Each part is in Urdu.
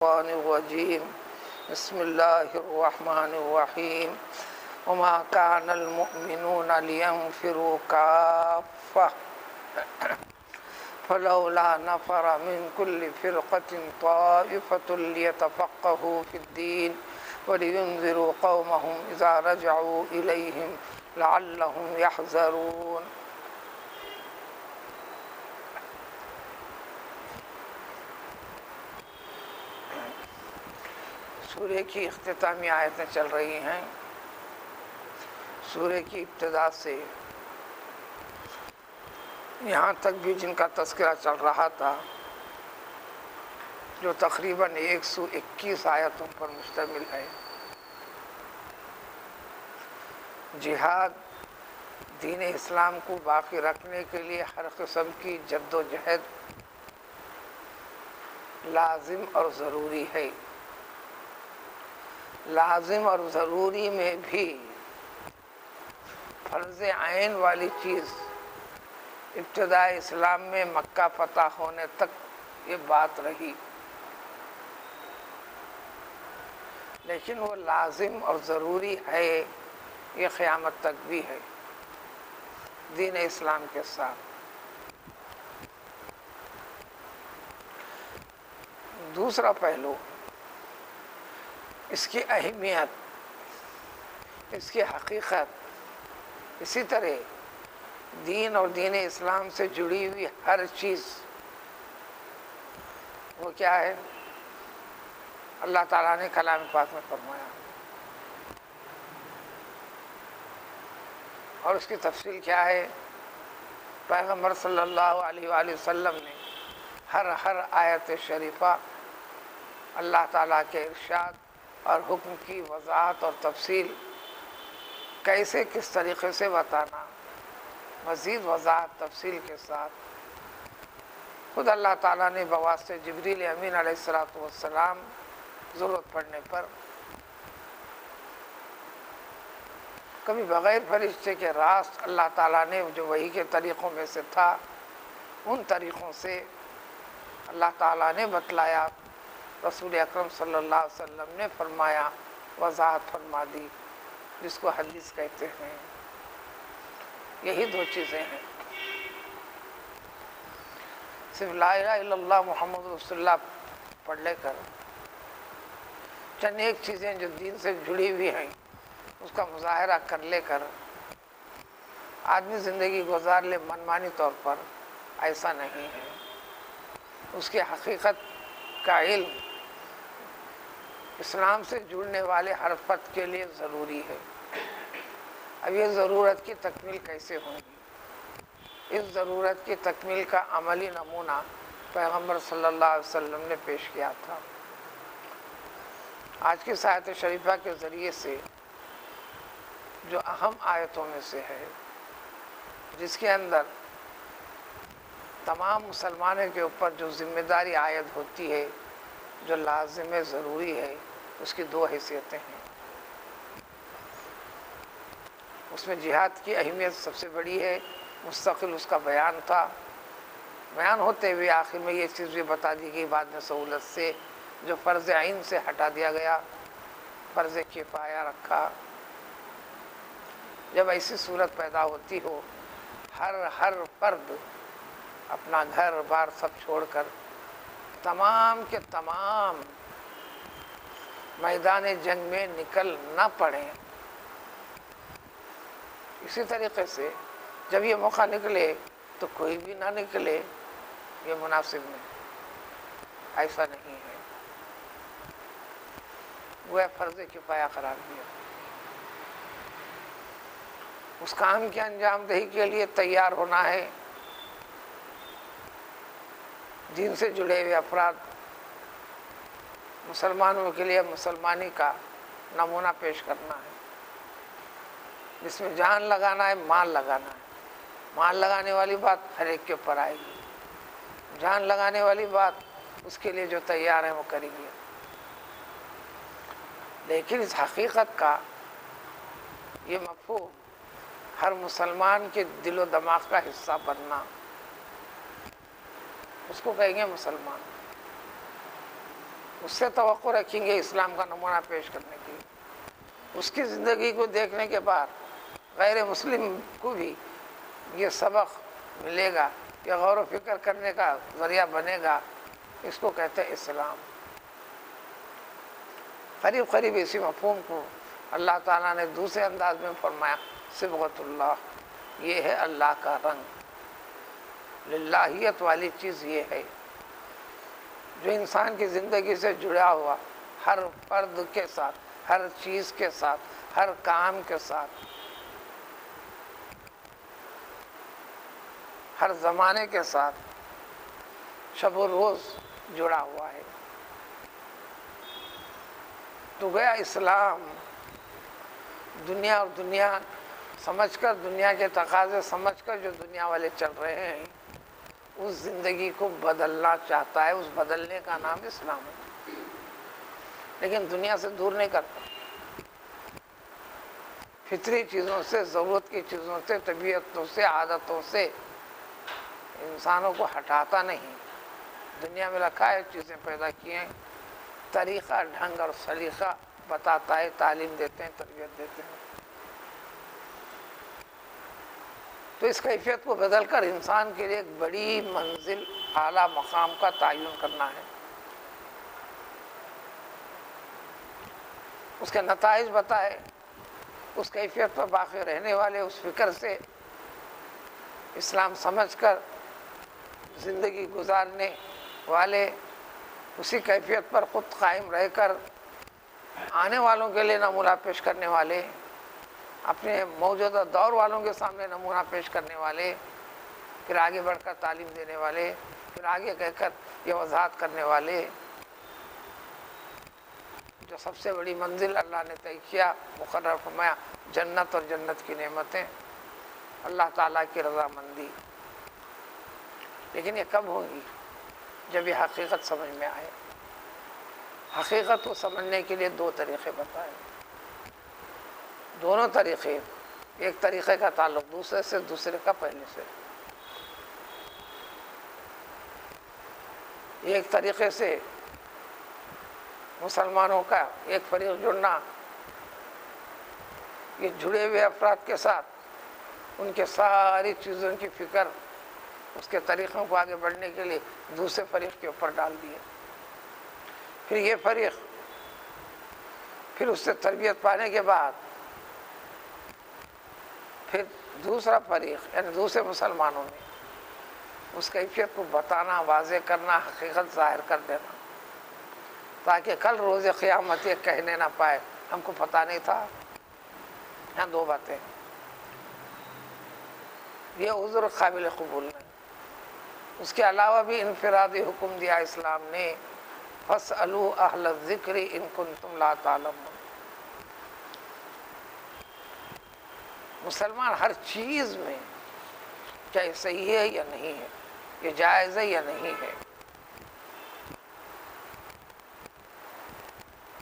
الشيطان الرجيم بسم الله الرحمن الرحيم وما كان المؤمنون لينفروا كافة فلولا نفر من كل فرقة طائفة ليتفقهوا في الدين ولينذروا قومهم إذا رجعوا إليهم لعلهم يحذرون. سورہ کی اختتامی آیتیں چل رہی ہیں. سورہ کی ابتدا سے یہاں تک بھی جن کا تذکرہ چل رہا تھا، جو تقریباً 121 آیتوں پر مشتمل ہے. جہاد دین اسلام کو باقی رکھنے کے لیے ہر قسم کی جد و جہد لازم اور ضروری ہے. لازم اور ضروری میں بھی فرض عین والی چیز ابتداء اسلام میں مکہ فتح ہونے تک یہ بات رہی، لیکن وہ لازم اور ضروری ہے، یہ قیامت تک بھی ہے دین اسلام کے ساتھ. دوسرا پہلو، اس کی اہمیت، اس کی حقیقت، اسی طرح دین اور دین اسلام سے جڑی ہوئی ہر چیز وہ کیا ہے؟ اللہ تعالیٰ نے کلام پاک میں فرمایا، اور اس کی تفصیل کیا ہے؟ پیغمبر صلی اللہ علیہ وآلہ وسلم نے ہر آیت شریفہ اللہ تعالیٰ کے ارشاد اور حکم کی وضاحت اور تفصیل کیسے کس طریقے سے بتانا، مزید وضاحت تفصیل کے ساتھ خود اللہ تعالیٰ نے بواسطہ جبریل امین علیہ السلام ضرورت پڑنے پر، کبھی بغیر فرشتے کے راست اللہ تعالیٰ نے جو وحی کے طریقوں میں سے تھا ان طریقوں سے اللہ تعالیٰ نے بتلایا. رسول اکرم صلی اللہ علیہ وسلم نے فرمایا، وضاحت فرما دی، جس کو حدیث کہتے ہیں. یہی دو چیزیں ہیں، صرف لا الہ الا اللہ محمد رسول اللہ پڑھ لے کر چند ایک چیزیں جو دین سے جڑی ہوئی ہیں اس کا مظاہرہ کر لے کر آدمی زندگی گزار لے منمانی طور پر، ایسا نہیں ہے. اس کی حقیقت کا علم اسلام سے جڑنے والے ہر فرد کے لیے ضروری ہے. اب یہ ضرورت کی تکمیل کیسے ہوگی؟ اس ضرورت کی تکمیل کا عملی نمونہ پیغمبر صلی اللہ علیہ وسلم نے پیش کیا تھا. آج کی آیت شریفہ کے ذریعے سے جو اہم آیتوں میں سے ہے، جس کے اندر تمام مسلمانوں کے اوپر جو ذمہ داری عائد ہوتی ہے، جو لازم ضروری ہے، اس کی دو حیثیتیں ہیں. اس میں جہاد کی اہمیت سب سے بڑی ہے، مستقل اس کا بیان تھا. بیان ہوتے ہوئے آخر میں یہ چیز بھی بتا دی گئی بعد میں سہولت سے، جو فرض عین سے ہٹا دیا گیا، فرض کفایہ رکھا. جب ایسی صورت پیدا ہوتی ہو، ہر فرد اپنا گھر بار سب چھوڑ کر تمام کے تمام میدان جنگ میں نکل نہ پڑیں، اسی طریقے سے جب یہ موقع نکلے تو کوئی بھی نہ نکلے، یہ مناسب نہیں، ایسا نہیں ہے. وہ فرض کفایہ قرار دیا. اس کام کی انجام دہی کے لیے تیار ہونا ہے. دین سے جڑے ہوئے افراد مسلمانوں کے لیے مسلمانی کا نمونہ پیش کرنا ہے، جس میں جان لگانا ہے، مال لگانا ہے. مال لگانے والی بات ہر ایک کے اوپر آئے گی، جان لگانے والی بات اس کے لیے جو تیار ہے وہ کرے گی. لیکن اس حقیقت کا یہ مفہوم ہر مسلمان کے دل و دماغ کا حصہ بننا، اس کو کہیں گے مسلمان. اس سے توقع رکھیں گے اسلام کا نمونہ پیش کرنے کی، اس کی زندگی کو دیکھنے کے بعد غیر مسلم کو بھی یہ سبق ملے گا، یہ غور و فکر کرنے کا ذریعہ بنے گا، اس کو کہتے ہیں اسلام۔ قریب قریب اسی مفہوم کو اللہ تعالیٰ نے دوسرے انداز میں فرمایا، صبغۃ اللہ، یہ ہے اللہ کا رنگ، للہیت والی چیز یہ ہے جو انسان کی زندگی سے جڑا ہوا، ہر فرد کے ساتھ، ہر چیز کے ساتھ، ہر کام کے ساتھ، ہر زمانے کے ساتھ شب و روز جڑا ہوا ہے۔ تو گیا اسلام دنیا اور دنیا سمجھ کر، دنیا کے تقاضے سمجھ کر جو دنیا والے چل رہے ہیں، اس زندگی کو بدلنا چاہتا ہے، اس بدلنے کا نام اسلام ہے، لیکن دنیا سے دور نہیں کرتا، فطری چیزوں سے، ضرورت کی چیزوں سے، طبیعتوں سے، عادتوں سے انسانوں کو ہٹاتا نہیں۔ دنیا میں رکھا ہے، چیزیں پیدا کی ہیں، طریقہ، ڈھنگ اور سلیقہ بتاتا ہے، تعلیم دیتے ہیں، تربیت دیتے ہیں۔ تو اس کیفیت کو بدل کر انسان کے لیے ایک بڑی منزل، اعلیٰ مقام کا تعین کرنا ہے، اس کے نتائج بتائے، اس کیفیت پر باقی رہنے والے، اس فکر سے اسلام سمجھ کر زندگی گزارنے والے، اسی کیفیت پر خود قائم رہ کر آنے والوں کے لیے نمونہ پیش کرنے والے، اپنے موجودہ دور والوں کے سامنے نمونہ پیش کرنے والے، پھر آگے بڑھ کر تعلیم دینے والے، پھر آگے کہہ کر یہ وضاحت کرنے والے، جو سب سے بڑی منزل اللہ نے طے کیا، مقرر فرمایا، جنت اور جنت کی نعمتیں، اللہ تعالیٰ کی رضامندی۔ لیکن یہ کب ہوگی؟ جب یہ حقیقت سمجھ میں آئے۔ حقیقت کو سمجھنے کے لیے دو طریقے بتائے، دونوں طریقے، ایک طریقے کا تعلق دوسرے سے، دوسرے کا پہلے سے۔ ایک طریقے سے مسلمانوں کا ایک فریق جڑنا، یہ جڑے ہوئے افراد کے ساتھ ان کے ساری چیزوں کی فکر، اس کے طریقوں کو آگے بڑھنے کے لیے دوسرے فریق کے اوپر ڈال دیے۔ پھر یہ فریق، پھر اس سے تربیت پانے کے بعد پھر دوسرا فریق یعنی دوسرے مسلمانوں نے اس کیفیت کو بتانا، واضح کرنا، حقیقت ظاہر کر دینا، تاکہ کل روز قیامت یہ کہنے نہ پائے ہم کو پتہ نہیں تھا۔ یہاں دو باتیں، یہ عذر قابل قبول نہیں۔ اس کے علاوہ بھی انفرادی حکم دیا اسلام نے، فاسألوا اہل الذکر ان کنتم لا تعلمون۔ مسلمان ہر چیز میں، چاہے صحیح ہے یا نہیں ہے، یہ جائز ہے یا نہیں ہے،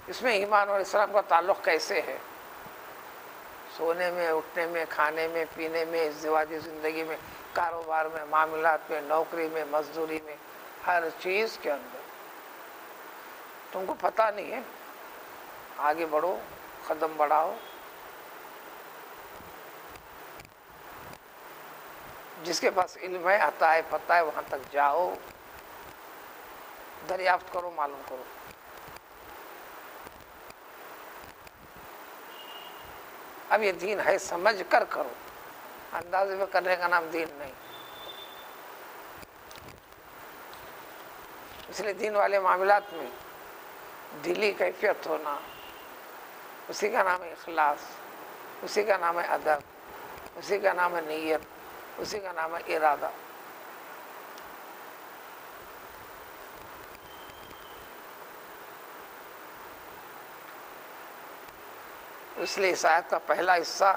اس میں ایمان اور اسلام کا تعلق کیسے ہے، سونے میں، اٹھنے میں، کھانے میں، پینے میں، ازدواجی زندگی میں، کاروبار میں، معاملات میں، نوکری میں، مزدوری میں، ہر چیز کے اندر تم کو پتہ نہیں ہے، آگے بڑھو، قدم بڑھاؤ، جس کے پاس علم ہے، عطا ہے، پتہ ہے، وہاں تک جاؤ، دریافت کرو، معلوم کرو۔ اب یہ دین ہے، سمجھ کر کرو، اندازے میں کرنے کا نام دین نہیں۔ اس لیے دین والے معاملات میں دلی کیفیت ہونا، اسی کا نام ہے اخلاص، اسی کا نام ہے ادب، اسی کا نام ہے نیت، اسی کا نام ہے ارادہ۔ اس لیے اس آیت کا پہلا حصہ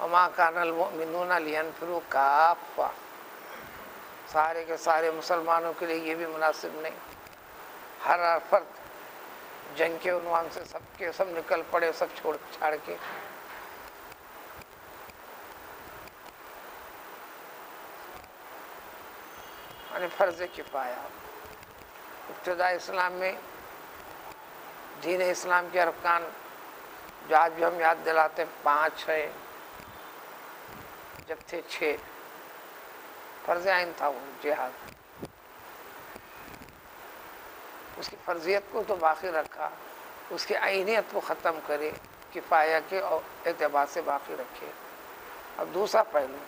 وما کان المؤمنون لینفروا کافہ، سارے کے سارے مسلمانوں کے لیے یہ بھی مناسب نہیں، ہر فرد جنگ کے عنوان سے سب کے سب نکل پڑے، سب چھوڑ چھاڑ کے۔ یعنی فرض کفایہ۔ ابتداء اسلام میں دین اسلام کے ارکان جو آج بھی ہم یاد دلاتے ہیں 5 ہے، جب تھے 6. فرض عین تھا وہ جہاد، اس کی فرضیت کو تو باقی رکھا، اس کی عینیت کو ختم کرے، کفایہ کے اعتبار سے باقی رکھے. اب دوسرا پہلو،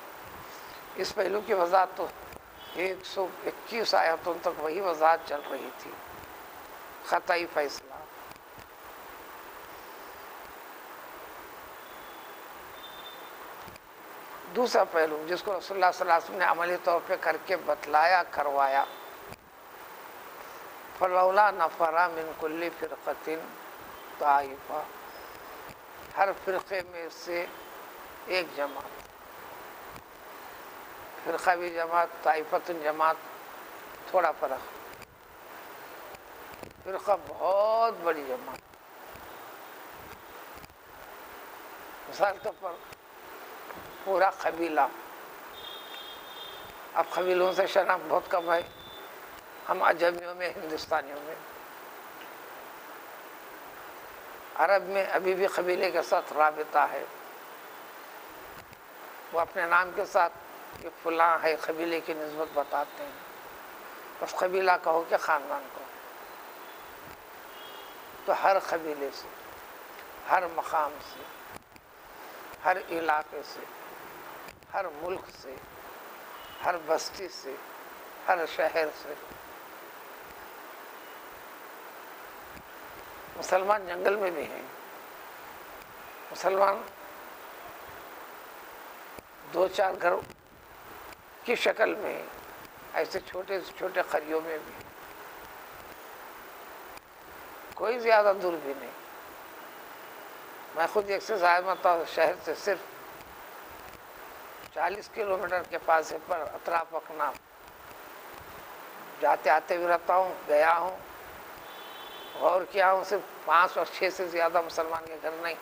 اس پہلو کی وضاحت تو 121 آیتوں تک وہی وضاحت چل رہی تھی، خطائی فیصلہ. دوسرا پہلو جس کو رسول اللہ صلی اللہ علیہ وسلم نے عملی طور پہ کر کے بتلایا، کروایا، فلولا نفر من کل فرقۃ طائفہ، ہر فرقے میں سے ایک جماعت، فرقہ بھی جماعت، طائفۃ جماعت، تھوڑا فرق. فرقہ بہت بڑی جماعت. مثال کے طور پر پورا قبیلہ، اب قبیلوں سے شناخت بہت کم ہے ہم عجمیوں میں، ہندوستانیوں میں. عرب میں ابھی بھی قبیلے کے ساتھ رابطہ ہے، وہ اپنے نام کے ساتھ یہ فلاں ہے قبیلے کی نسبت بتاتے ہیں، بس قبیلہ کہو کہ خاندان کو. تو ہر قبیلے سے، ہر مقام سے، ہر علاقے سے، ہر ملک سے، ہر بستی سے، ہر شہر سے. مسلمان جنگل میں بھی ہیں، مسلمان 2-4 گھر کی شکل میں، ایسے چھوٹے سے چھوٹے قریوں میں بھی، کوئی زیادہ دور بھی نہیں. میں خود ایک سے زائمہ شہر سے صرف 40 کلومیٹر کے فاصلے پر اطراف اکناف جاتے آتے بھی رہتا ہوں، گیا ہوں، غور کیا ہوں، صرف 5 اور 6 سے زیادہ مسلمان کے گھر نہیں.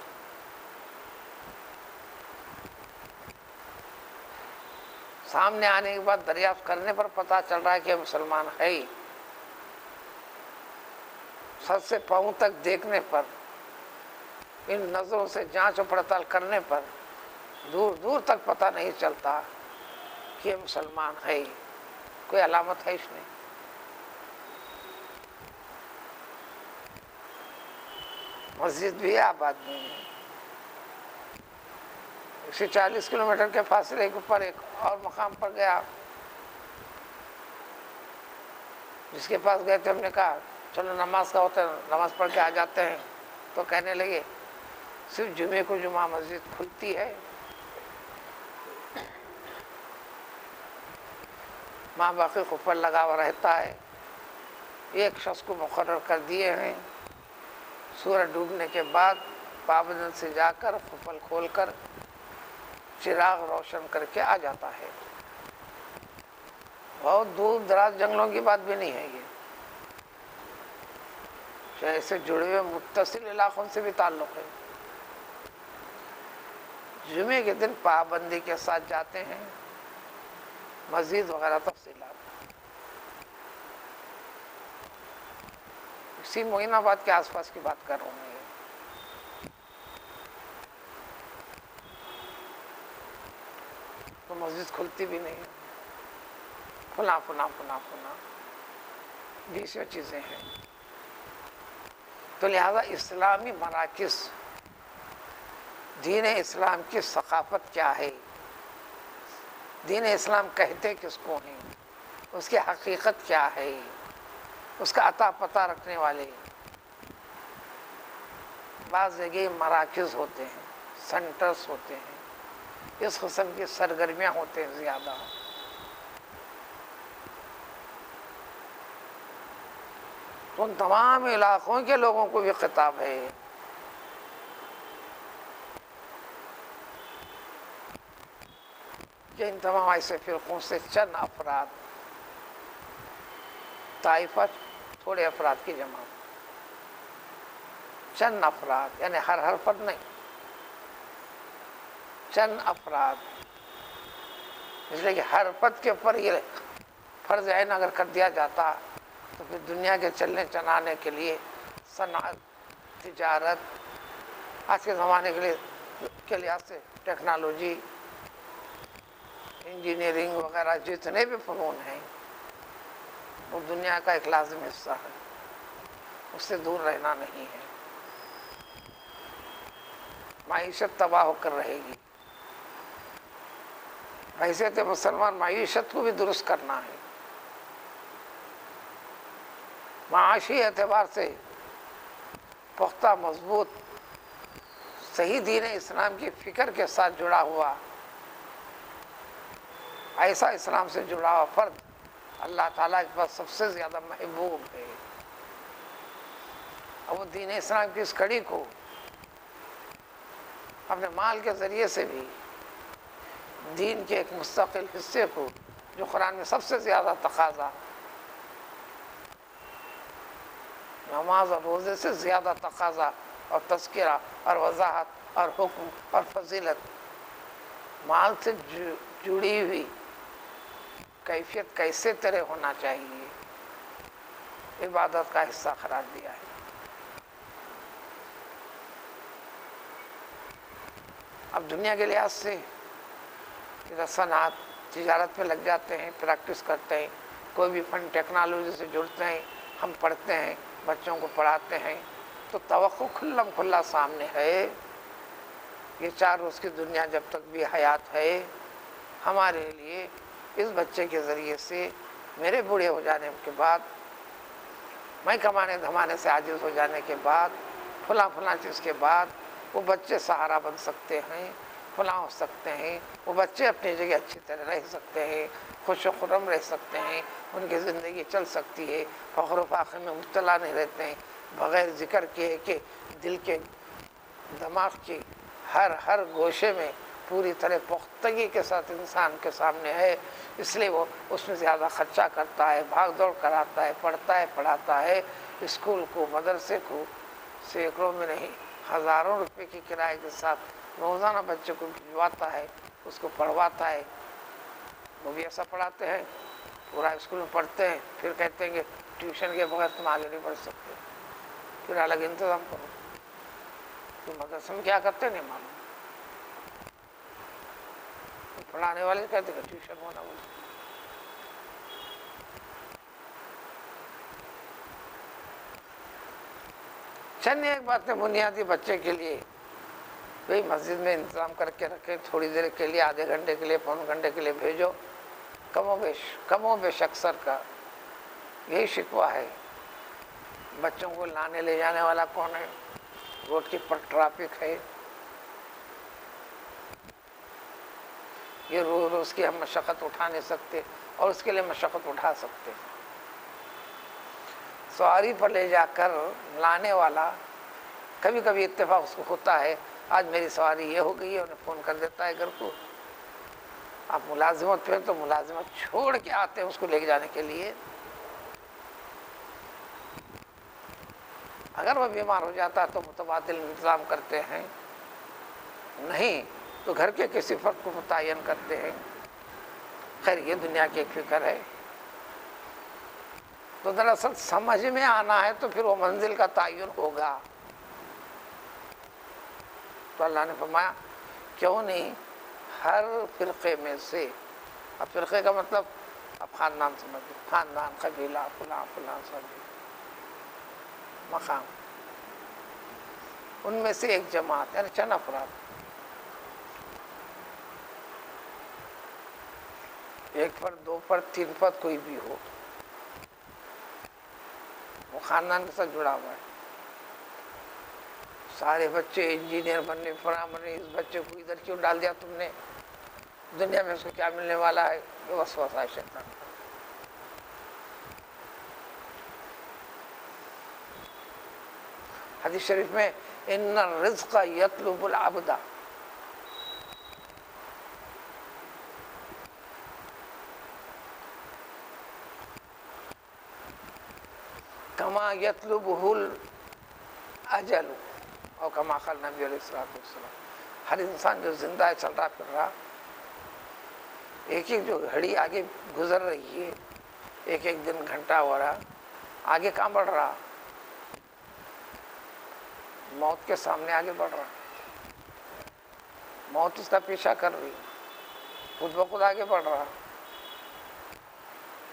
سامنے آنے کے بعد دریافت کرنے پر پتہ چل رہا ہے کہ مسلمان ہے ہی. سر سے پاؤں تک دیکھنے پر، ان نظروں سے جانچ و پڑتال کرنے پر دور دور تک پتہ نہیں چلتا کہ یہ مسلمان ہے ہی، کوئی علامت ہے اس میں. مسجد بھی ہے، آباد میں ہے. اسی 40 کلومیٹر کے فاصلے کے اوپر ایک اور مقام پر گیا، جس کے پاس گئے تھے، ہم نے کہا چلو نماز کا ہوتا ہے، نماز پڑھ کے آ جاتے ہیں. تو کہنے لگے صرف جمعے کو جمعہ مسجد کھلتی ہے، ماں باقی قفل لگا ہوا رہتا ہے. ایک شخص کو مقرر کر دیے ہیں، سورج ڈوبنے کے بعد پابند سے جا کر قفل کھول کر چراغ روشن کر کے آ جاتا ہے. بہت دور دراز جنگلوں کی بات بھی نہیں ہے یہ، شہر سے جڑے ہوئے متصل علاقوں سے بھی تعلق ہے. جمعے کے دن پابندی کے ساتھ جاتے ہیں، مسجد وغیرہ تفصیلات. اسی معین آباد کے آس پاس کی بات کر رہا ہوں میں. تو مسجد کھلتی بھی نہیں، فلاں فلاں فلاں فلاں 20 چیزیں ہیں. تو لہذا اسلامی مراکز، دین اسلام کی ثقافت کیا ہے، دین اسلام کہتے کس کو ہیں، اس کی حقیقت کیا ہے، اس کا عطا پتہ رکھنے والے بعض جگہ مراکز ہوتے ہیں، سینٹرز ہوتے ہیں، اس قسم کی سرگرمیاں ہوتے ہیں زیادہ. ان تمام علاقوں کے لوگوں کو بھی خطاب ہے. کہ ان تمام ایسے فرقوں سے چند افراد، طائفہ تھوڑے افراد کی جماعت، چند افراد یعنی ہر فرد نہیں، چند افراد. اس لیے کہ ہر فرد کے اوپر یہ فرض عین اگر کر دیا جاتا تو پھر دنیا کے چلنے چلانے کے لیے صنعت تجارت، آج کے زمانے کے لحاظ سے ٹیکنالوجی، انجینئرنگ وغیرہ جتنے بھی فنون ہیں وہ دنیا کا ایک لازم حصہ ہے، اس سے دور رہنا نہیں ہے۔ معیشت تباہ ہو کر رہے گی، حیثیت مسلمان معیشت کو بھی درست کرنا ہے، معاشی اعتبار سے پختہ مضبوط صحیح دین اسلام کی فکر کے ساتھ جڑا ہوا ایسا اسلام سے جڑا ہوا فرد اللہ تعالیٰ کے پاس سب سے زیادہ محبوب ہے۔ اور وہ دین اسلام کی اس کڑی کو اپنے مال کے ذریعے سے بھی دین کے ایک مستقل حصے کو جو قرآن میں سب سے زیادہ تقاضا، نماز اور روزے سے زیادہ تقاضا اور تذکرہ اور وضاحت اور حکم اور فضیلت، مال سے جڑی ہوئی کیفیت کیسے تیرے ہونا چاہیے، عبادت کا حصہ قرار دیا ہے۔ اب دنیا کے لحاظ سے صنعت تجارت میں لگ جاتے ہیں، پریکٹس کرتے ہیں، کوئی بھی فن ٹیکنالوجی سے جڑتے ہیں، ہم پڑھتے ہیں، بچوں کو پڑھاتے ہیں، تو توقع کھلم کھلا سامنے ہے۔ یہ 4 روز کی دنیا جب تک بھی حیات ہے، ہمارے لیے اس بچے کے ذریعے سے میرے بوڑھے ہو جانے کے بعد، میں کمانے دھمانے سے عاجز ہو جانے کے بعد، فلاں چیز کے بعد وہ بچے سہارا بن سکتے ہیں، فلاں ہو سکتے ہیں، وہ بچے اپنی جگہ اچھی طرح رہ سکتے ہیں، خوش و خرم رہ سکتے ہیں، ان کی زندگی چل سکتی ہے، فخر و فاخر میں مبتلا نہیں رہتے ہیں، بغیر ذکر کیے کہ دل کے دماغ کی ہر گوشے میں پوری طرح پختگی کے ساتھ انسان کے سامنے ہے، اس لیے وہ اس میں زیادہ خرچہ کرتا ہے، بھاگ دوڑ کراتا ہے، پڑھتا ہے، پڑھاتا ہے، اسکول کو مدرسے کو سینکڑوں میں نہیں ہزاروں روپے کی کرائے کے ساتھ روزانہ بچے کو بھجواتا ہے، اس کو پڑھواتا ہے۔ وہ بھی ایسا پڑھاتے ہیں، پورا اسکول میں پڑھتے ہیں، پھر کہتے ہیں کہ ٹیوشن کے بغیر تم آگے نہیں بڑھ سکتے، پھر الگ انتظام کرو۔ تو مدرسے میں کیا کرتے نہیں معلوم، پڑھانے والے کہتے کہ ٹیوشن ہونا وہ۔ چند ایک باتیں بنیادی بچے کے لیے بھئی مسجد میں انتظام کر کے رکھیں، تھوڑی دیر کے لیے، آدھے گھنٹے کے لیے، پون گھنٹے کے لیے بھیجو، کم و بیش اکثر کا یہی شکوہ ہے۔ بچوں کو لانے لے جانے والا کون ہے؟ روڈ کی پر ٹرافک ہے، یہ روز کی ہم مشقت اٹھا نہیں سکتے، اور اس کے لیے مشقت اٹھا سکتے۔ سواری پر لے جا کر لانے والا کبھی کبھی اتفاق اس کو ہوتا ہے، آج میری سواری یہ ہو گئی ہے، انہیں فون کر دیتا ہے گھر کو۔ آپ ملازمت پہ تو ملازمت چھوڑ کے آتے ہیں اس کو لے جانے کے لیے۔ اگر وہ بیمار ہو جاتا ہے تو متبادل انتظام کرتے ہیں، نہیں تو گھر کے کسی فرد کو متعین کرتے ہیں۔ خیر یہ دنیا کی ایک فکر ہے۔ تو دراصل سمجھ میں آنا ہے تو پھر وہ منزل کا تعین ہوگا۔ تو اللہ نے فرمایا کیوں نہیں ہر فرقے میں سے، اب فرقے کا مطلب اب خاندان سمجھو، خاندان، قبیلہ، فلاں سب مقام، ان میں سے ایک جماعت یعنی چند افراد، ایک فرد، 2 فرد، 3 فرد، کوئی بھی ہو، وہ خاندان کے ساتھ جڑا ہوا ہے۔ سارے بچے انجینئر بننے، فلاں بننے، اس بچے کو ادھر کیوں ڈال دیا تم نے، دنیا میں اس کو کیا ملنے والا ہے، یہ وسوسہ ہے شیطان۔ حدیث شریف میں ان الرزق یطلب العبد، کما یطلبہ الاجل، اور کما قال نبی علیہ السلام۔ ہر انسان جو زندہ ہے، چل رہا پھر رہا، ایک ایک جو گھڑی آگے گزر رہی ہے، ایک ایک دن، گھنٹہ ہو رہا، آگے کہاں بڑھ رہا، موت کے سامنے آگے بڑھ رہا، موت اس کا پیچھا کر رہی، خود بخود آگے بڑھ رہا،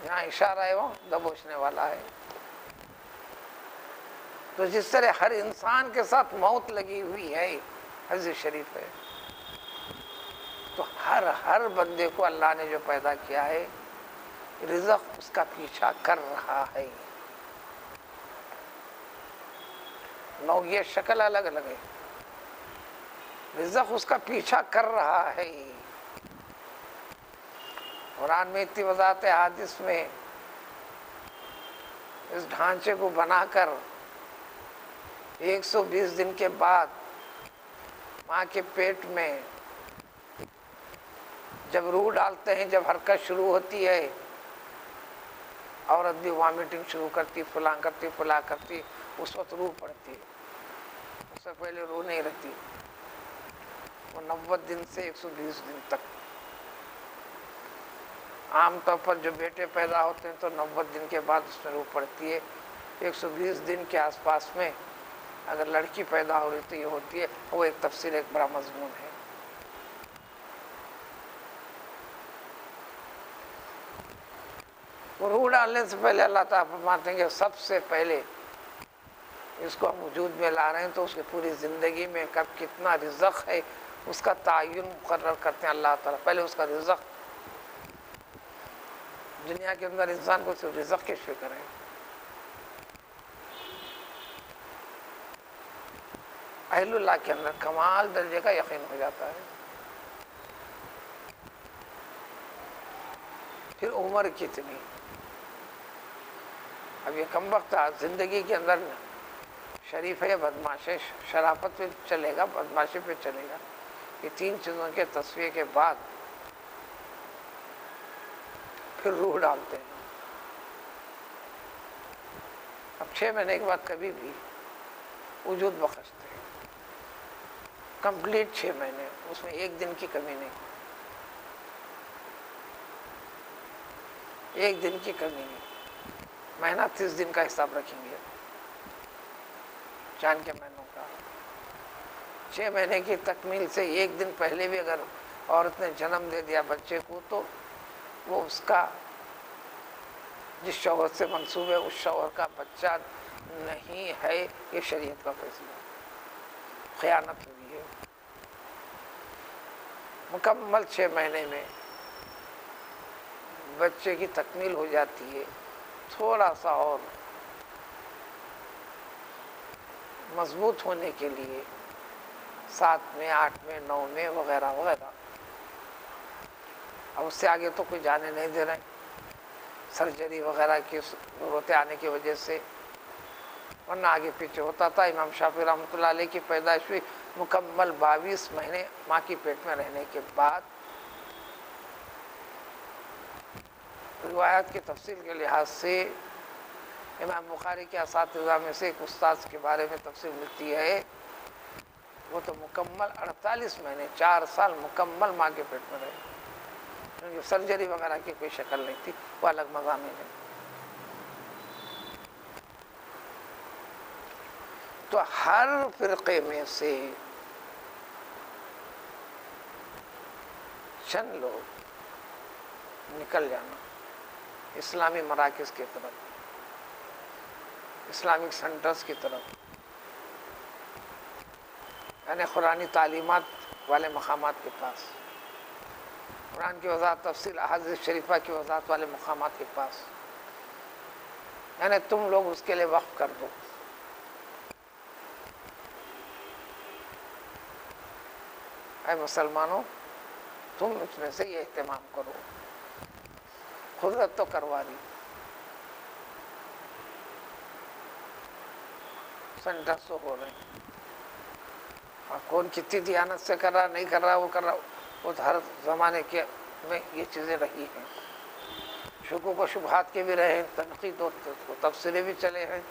یہاں اشارہ ہے وہ دبوچنے والا ہے۔ تو جس طرح ہر انسان کے ساتھ موت لگی ہوئی ہے، حدیث شریف ہے، تو ہر بندے کو اللہ نے جو پیدا کیا ہے، رزق اس کا پیچھا کر رہا ہے۔ نوعیت شکل الگ الگ ہے، رزق اس کا پیچھا کر رہا ہے۔ قرآن میں اتنی وضاحت ہے، حدیث میں اس ڈھانچے کو بنا کر 120 دن کے بعد ماں کے پیٹ میں جب روح ڈالتے ہیں، جب حرکت شروع ہوتی ہے، عورت بھی وامٹنگ شروع کرتی، فلاں کرتی فلاں کرتی، اس وقت روح پڑتی ہے، اس سے پہلے روح نہیں رہتی۔ وہ 90 دن سے 120 دن تک، عام طور پر جو بیٹے پیدا ہوتے ہیں تو 90 دن کے بعد اس میں روح پڑتی ہے۔ 120 دن کے آس پاس میں اگر لڑکی پیدا ہو رہی تو یہ ہوتی ہے، وہ ایک تفسیر، ایک بڑا مضمون ہے۔ وہ روح ڈالنے سے پہلے اللہ تعالیٰ فرماتے ہیں کہ سب سے پہلے اس کو ہم وجود میں لا رہے ہیں، تو اس کی پوری زندگی میں کب کتنا رزق ہے اس کا تعین مقرر کرتے ہیں اللہ تعالیٰ۔ پہلے اس کا رزق، دنیا کے اندر انسان کو صرف رزق کی فکر ہے۔ اہل اللہ کے اندر کمال درجے کا یقین ہو جاتا ہے۔ پھر عمر کتنی، اب یہ کم وقت زندگی کے اندر شریف ہے یا بدماش ہے، شرافت پہ چلے گا، بدماشی پہ چلے گا، یہ تین چیزوں کے تصفیے کے بعد پھر روح ڈالتے ہیں۔ اب 6 مہینے کے بعد کبھی بھی وجود بخشتے ہیں، کمپلیٹ 6 مہینے، اس میں ایک دن کی کمی نہیں، ایک دن کی کمی نہیں۔ مہینہ 30 دن کا حساب رکھیں گے چاند کے مہینوں کا۔ 6 مہینے کی تکمیل سے ایک دن پہلے بھی اگر عورت نے جنم دے دیا بچے کو، تو وہ اس کا جس شوہر سے منسوب ہے اس شوہر کا بچہ نہیں ہے، یہ شریعت کا فیصلہ ہے، خیانت ہوئی ہے۔ مکمل 6 مہینے میں بچے کی تکمیل ہو جاتی ہے، تھوڑا سا اور مضبوط ہونے کے لیے 7 میں 8 میں 9 میں وغیرہ وغیرہ، اب اس سے آگے تو کوئی جانے نہیں دے رہے، سرجری وغیرہ کی ضرورتیں آنے کی وجہ سے، ورنہ آگے پیچھے ہوتا تھا۔ امام شافعی رحمۃ اللہ علیہ کی پیدائش ہوئی مکمل 22 مہینے ماں کی پیٹ میں رہنے کے بعد۔ روایات کی تفصیل کے لحاظ سے امام بخاری کے اساتذہ میں سے ایک استاذ کے بارے میں تفصیل ملتی ہے، وہ تو مکمل 48 مہینے 4 سال مکمل ماں کے پیٹ میں رہے، کیونکہ سرجری وغیرہ کی کوئی شکل نہیں تھی، وہ الگ مضامین ہے۔ تو ہر فرقے میں سے چند لوگ نکل جانا اسلامی مراکز کی طرف، اسلامک سینٹرز کی طرف، یعنی قرآنی تعلیمات والے مقامات کے پاس، قرآن کی وضاحت تفصیل احادیث شریفہ کی وضاحت والے مقامات کے پاس، یعنی تم لوگ اس کے لیے وقف کر دو۔ اے مسلمانوں، تم اس میں سے یہ اہتمام کرو، قدرت تو کروا دی، سینٹرز تو ہو رہے ہیں، اور کون کتنی دیانت سے کر رہا نہیں کر رہا، وہ کر رہا، وہ ہر زمانے کے میں یہ چیزیں رہی ہیں، شکوک و شبہات کے بھی رہے ہیں، تنقید و تبصرے بھی چلے ہیں۔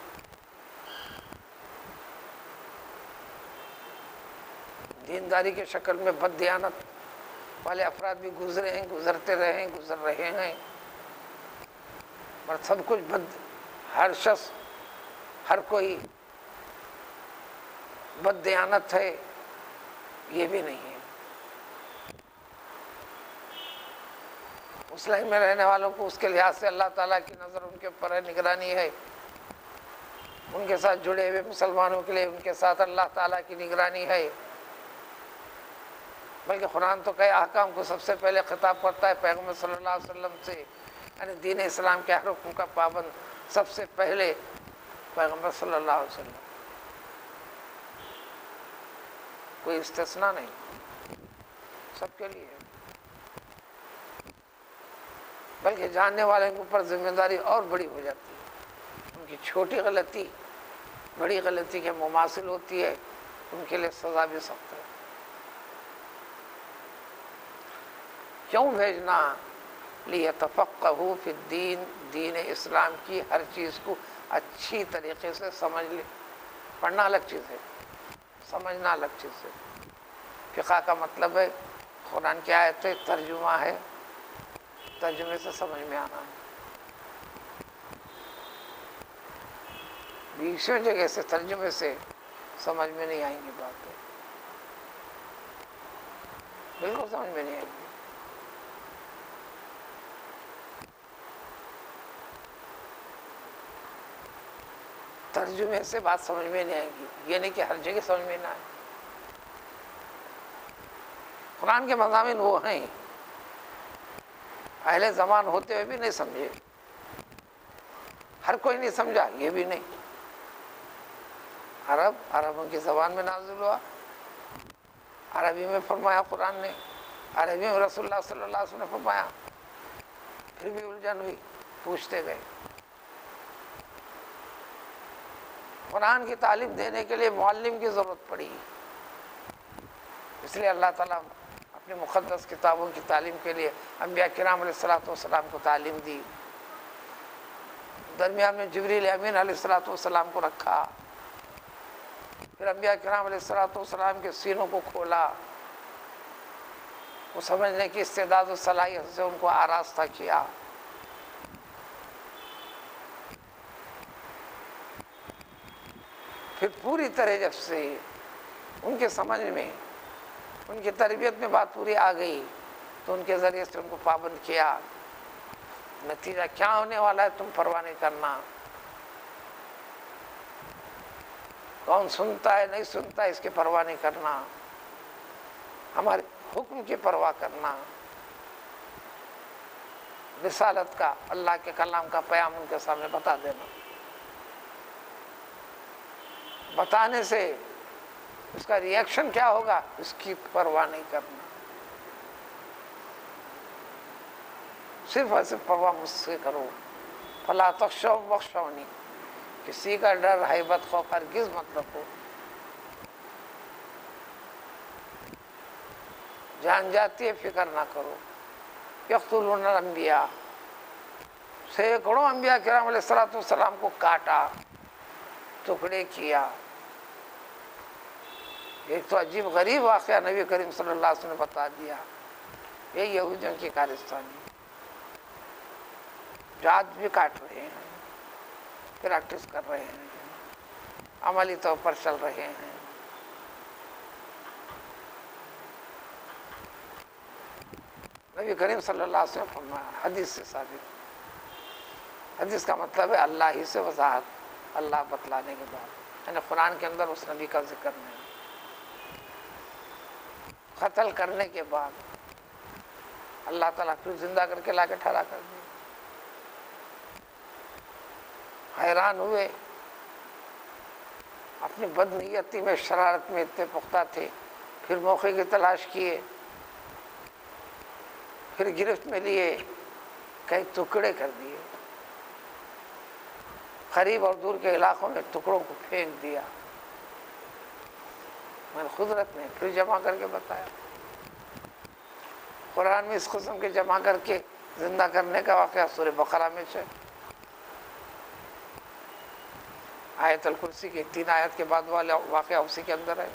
دینداری کے شکل میں بد دیانت والے افراد بھی گزرے ہیں، گزرتے رہے ہیں، گزر رہے ہیں، اور سب کچھ بد، ہر شخص، ہر کوئی بد دیانت ہے، یہ بھی نہیں ہے۔ اس لائن میں رہنے والوں کو اس کے لحاظ سے اللہ تعالیٰ کی نظر ان کے اوپر ہے، نگرانی ہے۔ ان کے ساتھ جڑے ہوئے مسلمانوں کے لیے ان کے ساتھ اللہ تعالیٰ کی نگرانی ہے۔ بلکہ قرآن تو کئی احکام کو سب سے پہلے خطاب کرتا ہے پیغمبر صلی اللہ علیہ وسلم سے، یعنی دین اسلام کے ہر حکم کا پابند سب سے پہلے پیغمبر صلی اللہ علیہ وسلم، کوئی استثناء نہیں، سب کے لیے۔ بلکہ جاننے والے کے اوپر ذمہ داری اور بڑی ہو جاتی ہے، ان کی چھوٹی غلطی بڑی غلطی کے مماثل ہوتی ہے، ان کے لیے سزا بھی سخت ہے۔ کیوں بھیجنا؟ لِيَتَفَقَّهُوا فِي الدِّينِ، دین اسلام کی ہر چیز کو اچھی طریقے سے سمجھ لے۔ پڑھنا الگ چیز ہے، سمجھنا الگ چیز ہے۔ فقہ کا مطلب ہے قرآن کی آیت ہے، ترجمہ ہے، ترجمے سے سمجھ میں آنا ہے۔ بیسویں جگہ سے ترجمے سے سمجھ میں نہیں آئیں گی باتیں، بالکل سمجھ میں نہیں آئیں گی۔ ترجمے سے بات سمجھ میں نہیں آئے گی، یہ نہیں کہ ہر جگہ سمجھ میں نہ آئے۔ قرآن کے مضامین وہ ہیں، اہل زمان ہوتے ہوئے بھی نہیں سمجھے، ہر کوئی نہیں سمجھا، یہ بھی نہیں۔ عربوں کی زبان میں نازل ہوا، عربی میں فرمایا قرآن نے، عربی میں رسول اللہ صلی اللہ علیہ وسلم نے فرمایا، پھر بھی الجھن ہوئی، پوچھتے گئے۔ قرآن کی تعلیم دینے کے لیے معلم کی ضرورت پڑی، اس لیے اللہ تعالیٰ اپنی مقدس کتابوں کی تعلیم کے لیے انبیاء کرام علیہ السلام کو تعلیم دی، درمیان میں جبریل امین علیہ السلام کو رکھا، پھر انبیاء کرام علیہ السلام کے سینوں کو کھولا، وہ سمجھنے کی استعداد و صلاحیت سے ان کو آراستہ کیا۔ پھر پوری طرح جب سے ان کے سمجھ میں، ان کی تربیت میں بات پوری آ گئی تو ان کے ذریعے سے ان کو پابند کیا۔ نتیجہ کیا ہونے والا ہے تم پرواہ نہیں کرنا، کون سنتا ہے نہیں سنتا اس کی پرواہ نہیں کرنا، ہمارے حکم کی پرواہ کرنا، رسالت کا، اللہ کے کلام کا پیام ان کے سامنے بتا دینا۔ بتانے سے اس کا ری ایکشن کیا ہوگا اس کی پرواہ نہیں کرنا، صرف ایسے پرواہ مجھ سے کرو۔ فلا تخشوا واخشونی، کسی کا ڈر ہیبت خوف ہرگز مت رکھو، جان جاتی ہے فکر نہ کرو۔ یقتلون الانبیاء، سینکڑوں انبیاء کرام علیہ السلام کو کاٹا، ٹکڑے کیا۔ ایک تو عجیب غریب واقعہ نبی کریم صلی اللہ علیہ وسلم نے بتا دیا، یہ یہودیوں کی کارستانی، جو آج بھی کاٹ رہے ہیں، پریکٹس کر رہے ہیں، عملی طور پر چل رہے ہیں۔ نبی کریم صلی اللہ علیہ وسلم فرمایا، حدیث سے ثابت، حدیث کا مطلب ہے اللہ ہی سے وضاحت، اللہ بتلانے کے بعد، یعنی قرآن کے اندر اس نبی کا ذکر نہیں، قتل کرنے کے بعد اللہ تعالیٰ پھر زندہ کر کے لا کے ٹھہرا کر دیا۔ حیران ہوئے، اپنی بدنیتی میں، شرارت میں اتنے پختہ تھے، پھر موقع کی تلاش کیے، پھر گرفت میں لیے، کئی ٹکڑے کر دیے، قریب اور دور کے علاقوں میں ٹکڑوں کو پھینک دیا۔ میں نے قدرت نے پھر جمع کر کے بتایا۔ قرآن میں اس قسم کے جمع کر کے زندہ کرنے کا واقعہ سورہ بقرہ میں ہے۔ آیت الکرسی کی 3 آیت کے بعد والا واقعہ اسی کے اندر ہے۔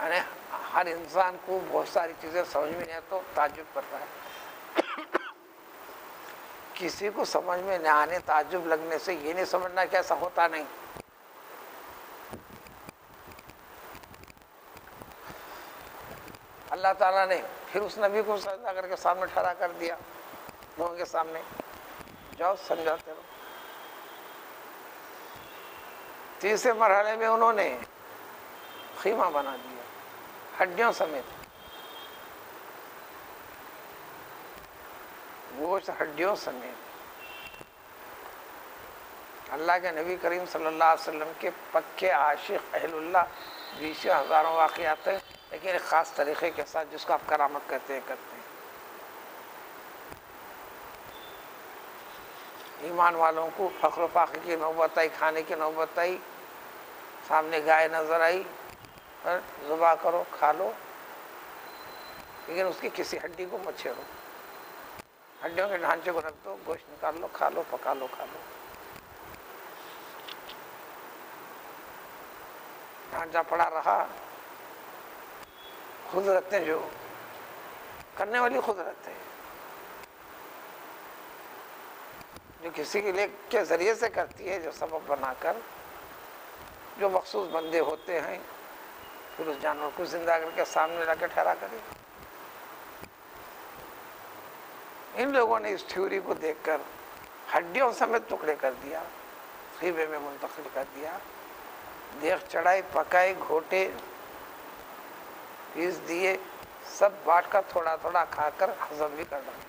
یعنی ہر انسان کو بہت ساری چیزیں سمجھ میں نہیں آتی تو تعجب کرتا ہے کسی کو سمجھ میں نہ آنے، تعجب لگنے سے یہ نہیں سمجھنا کہ ایسا ہوتا نہیں۔ اللہ تعالیٰ نے پھر اس نبی کو سجدہ کر کے سامنے ٹھہرا کر دیا، لوگوں کے سامنے، جاؤ سمجھاتے رہو۔ تیسرے مرحلے میں انہوں نے خیمہ بنا دیا ہڈیوں سمیت، گوشت ہڈیوں سمیت۔ اللہ کے نبی کریم صلی اللہ علیہ وسلم کے پکے عاشق اہل اللہ، بیسوں ہزاروں واقعات ہیں، لیکن ایک خاص طریقے کے ساتھ، جس کو آپ کرامت کہتے ہیں، کرتے ہیں۔ ایمان والوں کو فخر و فاخر کی نوبت آئی، کھانے کی نوبت آئی، سامنے گائے نظر آئی، ذبح کرو کھا لو، لیکن اس کی کسی ہڈی کو مت چھیڑو، ہڈیوں کے ڈھانچے کو رکھ دو، گوشت نکال لو، کھا لو، پکا لو، کھا لو۔ ڈھانچہ پڑا رہا، قدرتیں جو کرنے والی قدرت ہے، جو کسی کے لیے کے ذریعے سے کرتی ہے، جو سبب بنا کر، جو مخصوص بندے ہوتے ہیں، پھر اس جانور کو زندہ کر کے سامنے لا کے ٹھہرا کرے۔ ان لوگوں نے اس تھیوری کو دیکھ کر ہڈیوں سمیت ٹکڑے کر دیا، خیمے میں منتقل کر دیا، دیگ چڑھائی، پکائے، گھوٹے، پیس دیے، سب بانٹ کر تھوڑا تھوڑا کھا کر ہضم بھی کر ڈالا۔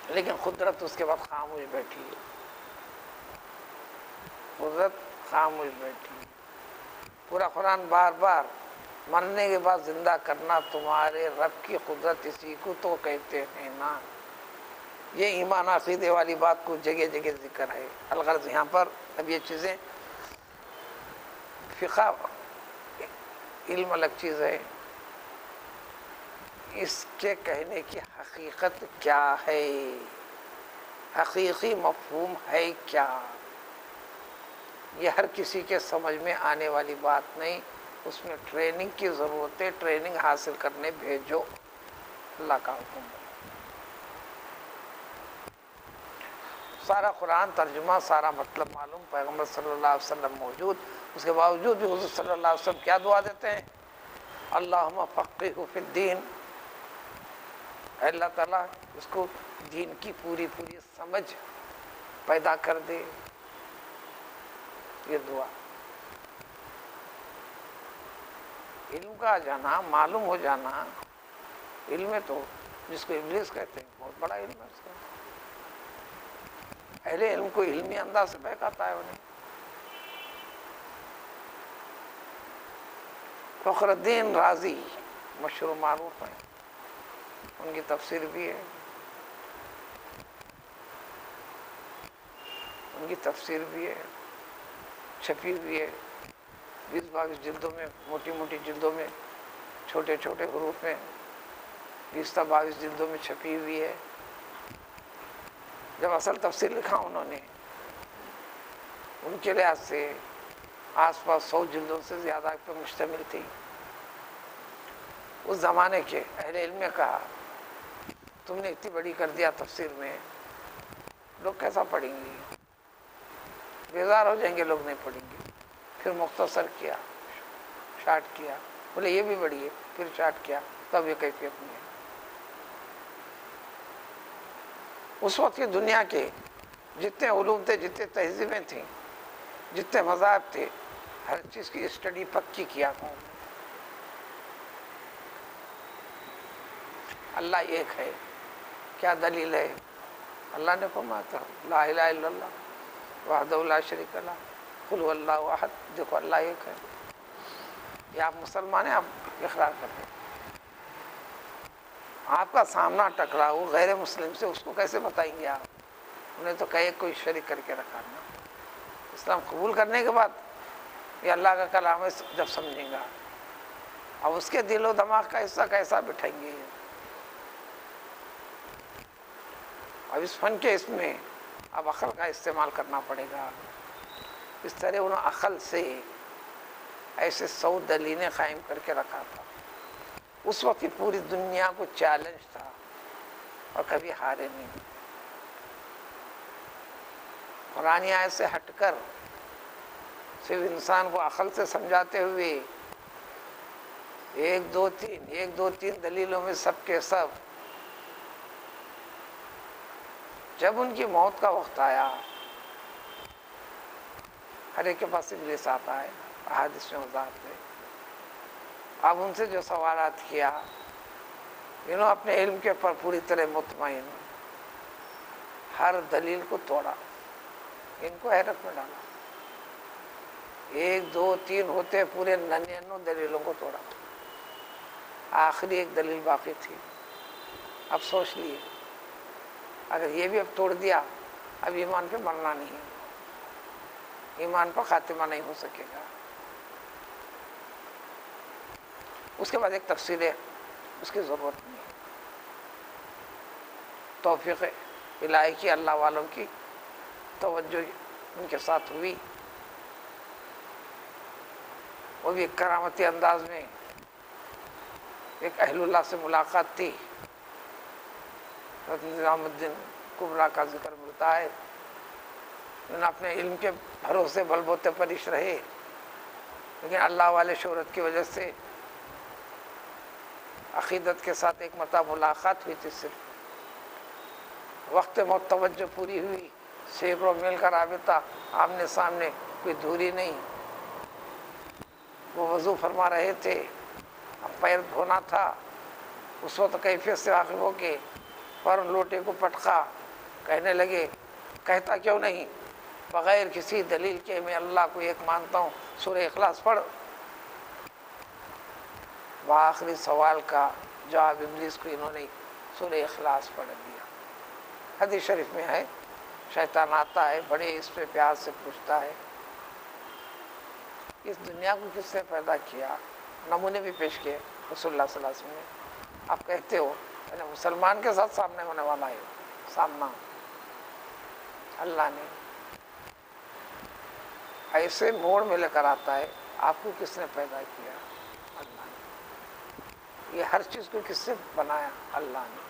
لیکن قدرت اس کے بعد خاموش بیٹھی، قدرت خاموش بیٹھی۔ پورا قرآن بار بار مرنے کے بعد زندہ کرنا تمہارے رب کی قدرت، اسی کو تو کہتے ہیں نا۔ یہ ایمان عقیدے والی بات کو جگہ جگہ ذکر ہے۔ الغرض یہاں پر اب یہ چیزیں، فقہ علم الگ چیز ہے، اس کے کہنے کی حقیقت کیا ہے، حقیقی مفہوم ہے کیا، یہ ہر کسی کے سمجھ میں آنے والی بات نہیں، اس میں ٹریننگ کی ضرورت ہے۔ ٹریننگ حاصل کرنے بھیجو، اللہ کا حکم ہے۔ سارا قرآن ترجمہ، سارا مطلب معلوم، پیغمبر صلی اللہ علیہ وسلم موجود، اس کے باوجود بھی حضور صلی اللہ علیہ وسلم کیا دعا دیتے ہیں؟ اللہم فقہہ فی الدین، اے اللہ تعالیٰ اس کو دین کی پوری پوری سمجھ پیدا کر دے، یہ دعا۔ علم کا جانا، معلوم ہو جانا، علم ہے تو جس کو ابلیس کہتے ہیں، بہت بڑا علم ہے اس کا۔ اہل علم کو علمی انداز سے بہکاتا ہے انہیں۔ فخر الدین رازی مشہور معروف ہیں، ان کی تفسیر بھی ہے، ان کی تفسیر بھی ہے، چھپی ہوئی ہے 20-22 جلدوں میں، موٹی موٹی جلدوں میں، چھوٹے چھوٹے حروف میں، 20-22 جلدوں میں چھپی ہوئی ہے۔ جب اصل تفسیر لکھا انہوں نے، ان کے لحاظ سے آس پاس 100 جلدوں سے زیادہ پہ مشتمل تھی۔ اس زمانے کے اہل علم نے کہا تم نے اتنی بڑی کر دیا تفسیر میں، لوگ کیسا پڑھیں گے، بیزار ہو جائیں گے، لوگ نہیں پڑھیں گے۔ پھر مختصر کیا، شارٹ کیا، بولے یہ بھی بڑی ہے، پھر شارٹ کیا، تب یہ کیفیت نہیں ہے۔ اس وقت کی دنیا کے جتنے علوم تھے، جتنے تہذیبیں تھیں، جتنے مذاہب تھے، ہر چیز کی اسٹڈی پکی کیا تھا۔ اللہ ایک ہے، کیا دلیل ہے؟ اللہ نے فرمایا تھا لا الہ الا اللہ وحدہ لا شریک لہ قل هو اللہ احد۔ دیکھو اللہ ایک ہے، یہ آپ مسلمان ہیں، آپ اقرار کرتے ہیں۔ آپ کا سامنا ٹکراؤ غیر مسلم سے، اس کو کیسے بتائیں گے آپ؟ انہیں تو کہے کوئی شریک کر کے رکھا نا۔ اسلام قبول کرنے کے بعد یہ اللہ کا کلام ہے جب سمجھیں گا، اب اس کے دل و دماغ کا حصہ کیسا بٹھائیں گے؟ اب اس فن کے اس میں اب عقل کا استعمال کرنا پڑے گا۔ اس طرح انہوں نے عقل سے ایسے 100 دلیلیں قائم کر کے رکھا تھا۔ اس وقت کی پوری دنیا کو چیلنج تھا اور کبھی ہارے نہیں۔ قرآنی آیت سے ہٹ کر صرف انسان کو عقل سے سمجھاتے ہوئے ایک دو تین دلیلوں میں سب کے سب جب ان کی موت کا وقت آیا، ہر ایک کے پاس ابلیس آتا ہے، احادیث میں وضاحت ہے۔ اب ان سے جو سوالات کیا، انہوں اپنے علم کے پر پوری طرح مطمئن، ہر دلیل کو توڑا، ان کو حیرت میں ڈالا۔ ایک دو تین ہوتے پورے 99 دلیلوں کو توڑا، آخری ایک دلیل باقی تھی۔ اب سوچ لیے اگر یہ بھی اب توڑ دیا، اب ایمان پہ مرنا نہیں ہے، ایمان پر خاتمہ نہیں ہو سکے گا۔ اس کے بعد ایک تفصیل ہے، اس کی ضرورت نہیں ہے۔ توفیق الہی کی، اللہ والوں کی توجہ ان کے ساتھ ہوئی، وہ بھی ایک کرامتی انداز میں ایک اہل اللہ سے ملاقات تھی۔ حضرت نظام الدین کبریٰ کا ذکر ملتا ہے، انہوں نے اپنے علم کے بھروسے بل بوتے پرش رہے، لیکن اللہ والے شہرت کی وجہ سے عقیدت کے ساتھ ایک مرتبہ ملاقات ہوئی تھی، صرف وقت موت توجہ پوری ہوئی، سینکڑوں میل کا رابطہ، آمنے سامنے، کوئی دوری نہیں۔ وہ وضو فرما رہے تھے، پیر دھونا تھا، اس وقت کیفیت سے واقف ہو کے فوراً لوٹے کو پٹکا، کہنے لگے کہتا کیوں نہیں بغیر کسی دلیل کے میں اللہ کو ایک مانتا ہوں، سورہ اخلاص پڑھ۔ بآخری سوال کا جواب ابلیس کو انہوں نے سورہ اخلاص پڑھ دیا۔ حدیث شریف میں ہے، شیطان آتا ہے، بڑے اس پہ پیار سے پوچھتا ہے اس دنیا کو کس نے پیدا کیا؟ نمونے بھی پیش کیے رسول اللہ صلی اللہ علیہ وسلم نے۔ آپ کہتے ہو مسلمان کے ساتھ سامنے ہونے والا ہے، سامنا اللہ نے ایسے موڑ میں لے کر آتا ہے، آپ کو کس نے پیدا کیا؟ اللہ نے۔ یہ ہر چیز کو کس سے بنایا؟ اللہ نے۔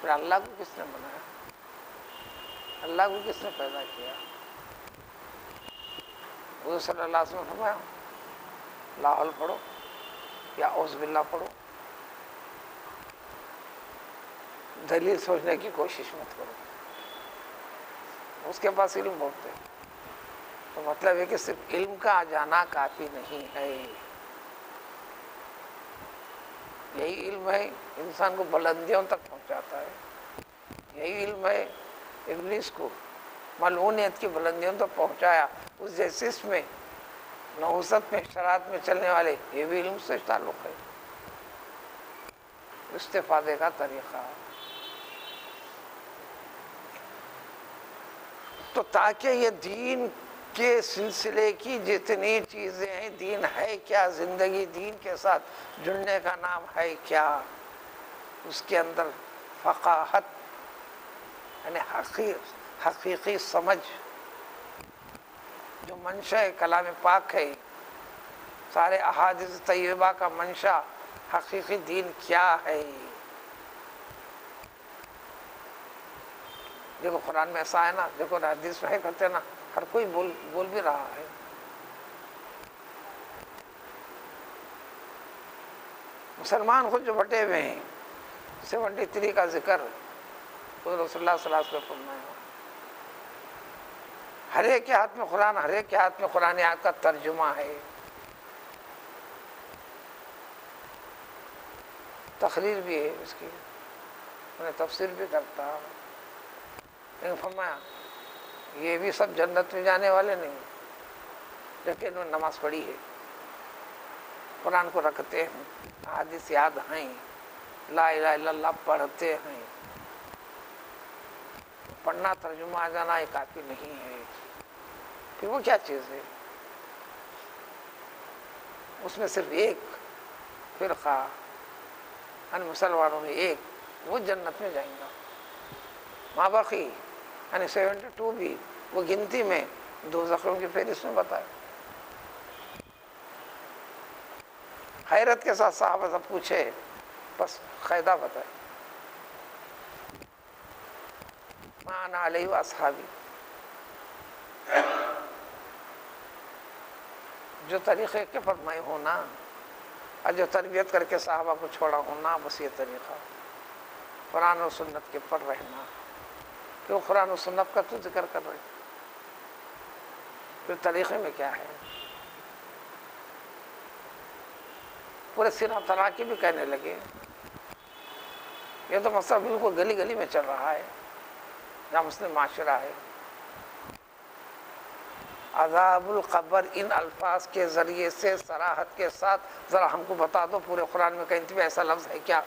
پھر اللہ کو کس نے بنایا؟ اللہ کو کس نے پیدا کیا؟ حضور صلی اللہ علیہ وسلم فرمایا لا حول پڑھو یا اعوذ باللہ پڑھو، دلیل سوچنے کی کوشش مت کرو، اس کے پاس علم بہت ہے۔ تو مطلب ہے کہ صرف علم کا آ جانا کافی نہیں ہے، یہی علم ہے انسان کو بلندیوں تک پہنچاتا ہے، یہی علم ہے ابلیس کو ملعونیت کی بلندیوں تک پہنچایا۔ اس جیسے اس میں نحوست میں شرارت میں چلنے والے، یہ بھی علم سے تعلق ہے، استفادے کا طریقہ۔ تو تاکہ یہ دین کے سلسلے کی جتنی چیزیں ہیں، دین ہے کیا، زندگی دین کے ساتھ جڑنے کا نام ہے کیا، اس کے اندر فقاہت یعنی حقیقی سمجھ، جو منشا کلام پاک ہے، سارے احادیث طیبہ کا منشا حقیقی دین کیا ہے۔ دیکھو قرآن میں ایسا ہے نا، دیکھو حدیث میں کہتے نا، ہر کوئی بول بھی رہا ہے۔ مسلمان خود جو بٹے ہوئے ہیں، 73 کا ذکر رسول اللہ صلی اللہ علیہ وسلم فرمایا، ہر ایک کے ہاتھ میں قرآن، ہر ایک کے ہاتھ میں قرآن آیت کا ترجمہ ہے، تقریر بھی ہے اس کی، انہیں تفسیر بھی کرتا۔ لیکن فرمایا یہ بھی سب جنت میں جانے والے نہیں، لیکن انہوں نے نماز پڑھی ہے، قرآن کو رکھتے ہیں، حدیث یاد ہیں، لا الہ الا اللہ پڑھتے ہیں۔ پڑھنا ترجمہ آ جانا یہ کافی نہیں ہے، پھر وہ کیا چیز ہے؟ اس میں صرف ایک فرقہ یعنی مسلمانوں میں ایک، وہ جنت میں جائیں گا، ماں باقی یعنی 72 بھی وہ گنتی میں دوزخوں کی فہرست میں بتائے۔ حیرت کے ساتھ صحابہ سے پوچھے، بس قاعدہ بتائے، ما انا علیہ واصحابی، جو طریقے کے پر میں ہوں نا، اور جو تربیت کر کے صحابہ کو چھوڑا ہوں نا، بس یہ طریقہ قرآن و سنت کے پر رہنا. کیوں قرآن و سنت کا تو ذکر کر رہے، پھر طریقے میں کیا ہے؟ پورے سیرہ تراکی بھی کہنے لگے. یہ تو مسئلہ بالکل گلی گلی میں چل رہا ہے جہاں مسلم معاشرہ ہے. عذاب القبر ان الفاظ کے ذریعے سے صراحت کے ساتھ ذرا ہم کو بتا دو پورے قرآن میں کہیں بھی ایسا لفظ ہے کیا؟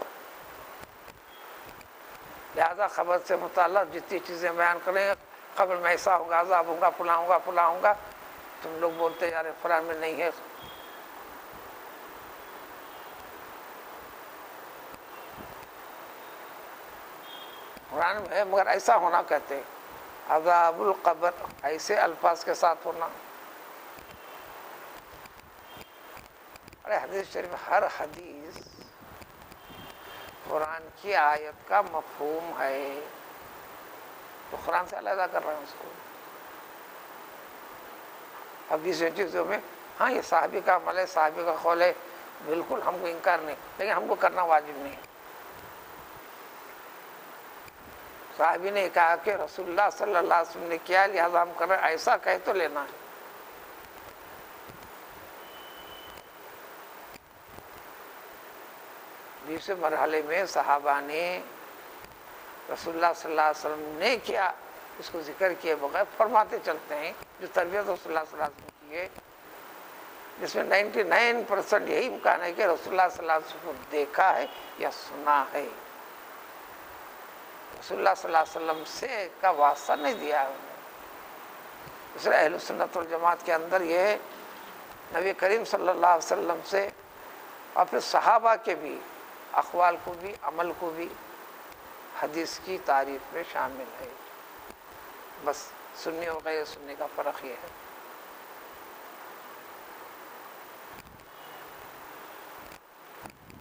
لہذا خبر سے متعلق جتنی چیزیں بیان کریں گے، قبر میں ایسا ہوگا، عذاب ہوگا، فلاں ہوگا، فلاں ہوگا، تم لوگ بولتے جا رہے قرآن میں نہیں ہے. قرآن میں ہے مگر ایسا ہونا کہتے ہیں، عذاب القبر ایسے الفاظ کے ساتھ ہونا. ارے حدیث شریف، ہر حدیث قرآن کی آیت کا مفہوم ہے، تو قرآن سے علیحدہ کر رہے ہیں اس کو. اب دوسری چیزوں میں ہاں یہ صحابی کا عمل ہے، صحابی کا قول ہے، بالکل ہم کو انکار نہیں، لیکن ہم کو کرنا واجب نہیں ہے. صحابی نے کہا کہ رسول اللہ صلی اللہ علیہ وسلم نے کیا لہذا ہم کر رہے، ایسا کہے تو لینا ہے. دوسرے مرحلے میں صحابہ نے رسول اللہ صلی اللہ علیہ وسلم نے کیا اس کو ذکر کیے بغیر فرماتے چلتے ہیں. جو تربیت رسول اللہ صلی اللہ علیہ وسلم کی ہے، جس میں 99% یہی امکان ہے کہ رسول اللہ صلی اللہ علیہ وسلم کو دیکھا ہے یا سنا ہے. رسول اللہ صلی اللہ علیہ وسلم سے کا واسطہ نہیں دیا ہے. اس لیے اہل سنت والجماعت کے اندر یہ نبی کریم صلی اللہ علیہ وسلم سے اور پھر صحابہ کے بھی اقوال کو بھی عمل کو بھی حدیث کی تعریف میں شامل ہے. بس سنی اور غیر سنی کا فرق یہ ہے.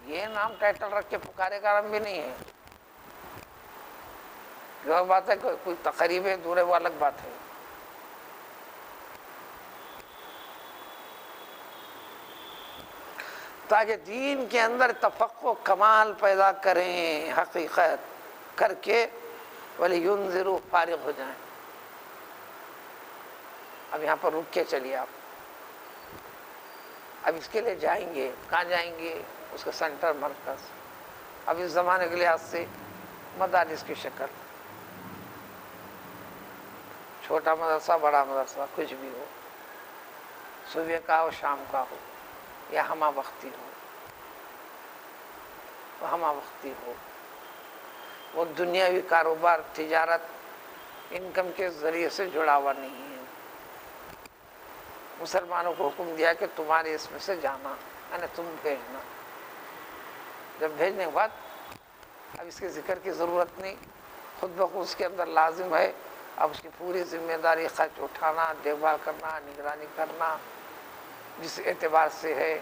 یہ نام ٹائٹل رکھ کے پکارے کا نام بھی نہیں ہے. جو بات ہے کوئی تقریب ہے دور ہے وہ الگ بات ہے. تاکہ دین کے اندر تفقہ کمال پیدا کریں، حقیقت کر کے وَلِيُنذِرُوا فارغ ہو جائیں. اب یہاں پر رک کے چلیے آپ. اب اس کے لیے جائیں گے، کہاں جائیں گے؟ اس کا سینٹر مرکز. اب اس زمانے کے لحاظ سے مدارس کی شکل، چھوٹا مدرسہ، بڑا مدرسہ، کچھ بھی ہو، صبح کا ہو، شام کا ہو، یا ہمہ وقتی ہو، ہمہ وقتی ہو، وہ دنیاوی کاروبار، تجارت، انکم کے ذریعے سے جڑا ہوا نہیں ہے. مسلمانوں کو حکم دیا کہ تمہارے اس میں سے جانا، یعنی تم بھیجنا. جب بھیجنے کے بعد اب اس کے ذکر کی ضرورت نہیں، خود بخود اس کے اندر لازم ہے. اب اس کی پوری ذمہ داری خرچ اٹھانا، دیکھ بھال کرنا، نگرانی کرنا، جس اعتبار سے ہے.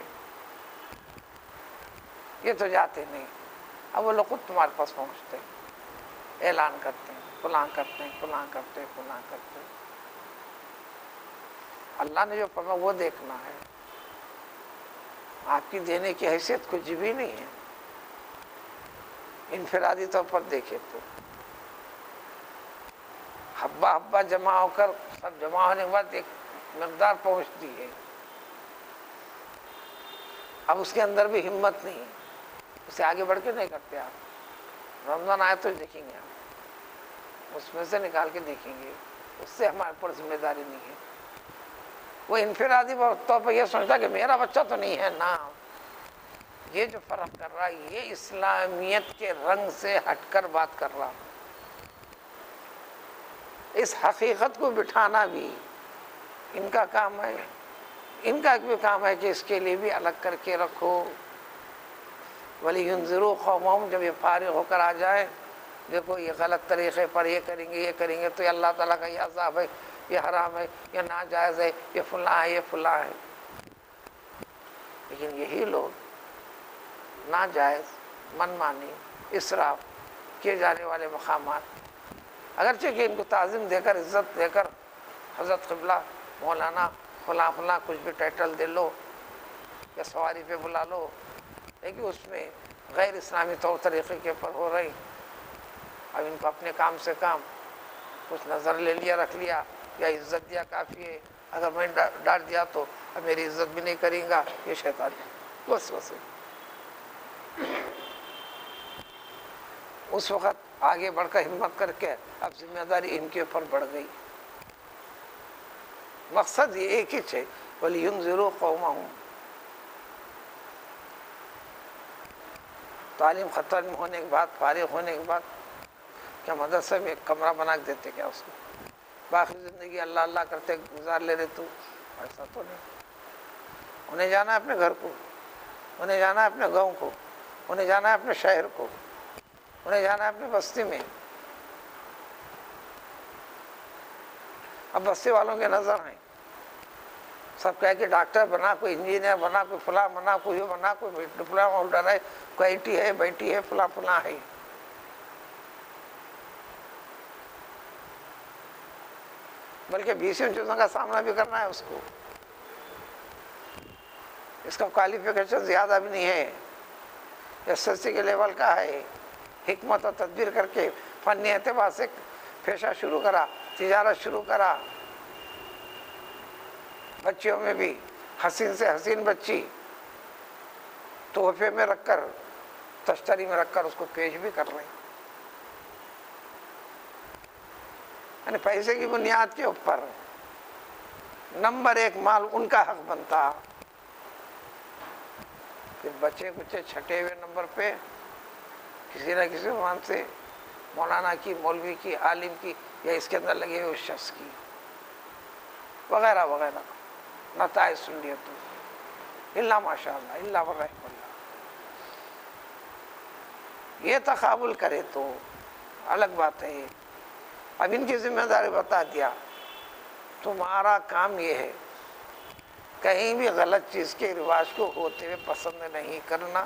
یہ تو جاتے نہیں. اب وہ لوگ خود تمہارے پاس پہنچتے ہیں، اعلان کرتے ہیں، فلاں کرتے ہیں، فلاں کرتے ہیں، فلاں کرتے ہیں. اللہ نے جو فرمایا وہ دیکھنا ہے. آپ کی دینے کی حیثیت کچھ بھی نہیں ہے. انفرادی طور پر دیکھے تو حبہ حبہ جمع ہو کر سب جمع ہونے کے بعد ایک مقدار پہنچتی ہے. اب اس کے اندر بھی ہمت نہیں، اسے آگے بڑھ کے نہیں کرتے. آپ رمضان آئے تو دیکھیں گے، آپ اس میں سے نکال کے دیکھیں گے. اس سے ہمارے اوپر ذمہ داری نہیں ہے. وہ انفرادی طور پر یہ سمجھتا کہ میرا بچہ تو نہیں ہے نا. یہ جو فرق کر رہا ہے یہ اسلامیت کے رنگ سے ہٹ کر بات کر رہا. اس حقیقت کو بٹھانا بھی ان کا کام ہے. ان کا بھی کام ہے کہ اس کے لیے بھی الگ کر کے رکھو. وَلِيُنذِرُوا قَوْمَهُمْ، جب یہ فارغ ہو کر آ جائیں، دیکھو یہ غلط طریقے پر یہ کریں گے، یہ کریں گے تو یہ اللہ تعالیٰ کا یہ عذاب ہے، یہ حرام ہے، یہ ناجائز ہے، یہ فلاں ہے، یہ فلاں ہے. لیکن یہی لوگ ناجائز، من مانی، اسراف کیے جانے والے مقامات اگرچہ کہ ان کو تعظیم دے کر، عزت دے کر، حضرت قبلہ، مولانا، فلاں فلاں کچھ بھی ٹائٹل دے لو یا سواری پہ بلا لو، لیکن اس میں غیر اسلامی طور طریقے کے پر ہو رہی. اب ان کو اپنے کام سے کام، کچھ نظر لے لیا، رکھ لیا، یا عزت دیا کافی ہے، اگر میں ڈانٹ دیا تو اب میری عزت بھی نہیں کریں گا. یہ شیطان ہے بس. اس وقت آگے بڑھ کر ہمت کر کے اب ذمہ داری ان کے اوپر بڑھ گئی. مقصد یہ ایک ہی ہے، وَلِيُنذِرُوا قَوْمَهُمْ. تعلیم ختم ہونے کے بعد، فارغ ہونے کے بعد کیا مدرسے میں ایک کمرہ بنا کے دیتے کیا اس کو؟ باقی زندگی اللہ اللہ کرتے گزار لے رہے تو ایسا تو نہیں. انہیں جانا ہے اپنے گھر کو، انہیں جانا ہے اپنے گاؤں کو، انہیں جانا ہے اپنے شہر کو، انہیں جانا ہے اپنی بستی میں. اب بستی والوں کے نظر ہیں، سب کہہ کہ ڈاکٹر بنا، کوئی انجینئر بنا، کوئی فلاں بنا، کوئی بنا، کوئی ڈپلوما ہولڈر ہے، کوئی آئی ٹی ہے، بیٹی ہے، فلاں فلاں ہے. بلکہ 20 چیزوں کا سامنا بھی کرنا ہے اس کو. اس کا کوالیفیکیشن زیادہ بھی نہیں ہے، ایس ایس سی کے لیول کا ہے. حکمت و تدبیر کر کے فنی اعتبار سے پیشہ شروع کرا، تجارت شروع کرا. بچیوں میں بھی حسین سے حسین بچی تحفے میں رکھ کر، تشتری میں رکھ کر اس کو پیش بھی کر رہے ہیں. یعنی پیسے کی بنیاد کے اوپر نمبر 1 مال ان کا حق بنتا. پھر بچے کچھ چھٹے ہوئے نمبر پہ کسی نہ کسی عنوان سے مولانا کی، مولوی کی، عالم کی، یا اس کے اندر لگے ہوئے شخص کی، وغیرہ وغیرہ نتائج سن لیے تو اللہ ماشاء اللہ، اللہ ورحم اللہ. یہ تقابل کرے تو الگ بات ہے. اب ان کی ذمہ داری بتا دیا. تمہارا کام یہ ہے کہیں بھی غلط چیز کے رواج کو ہوتے ہوئے پسند نہیں کرنا.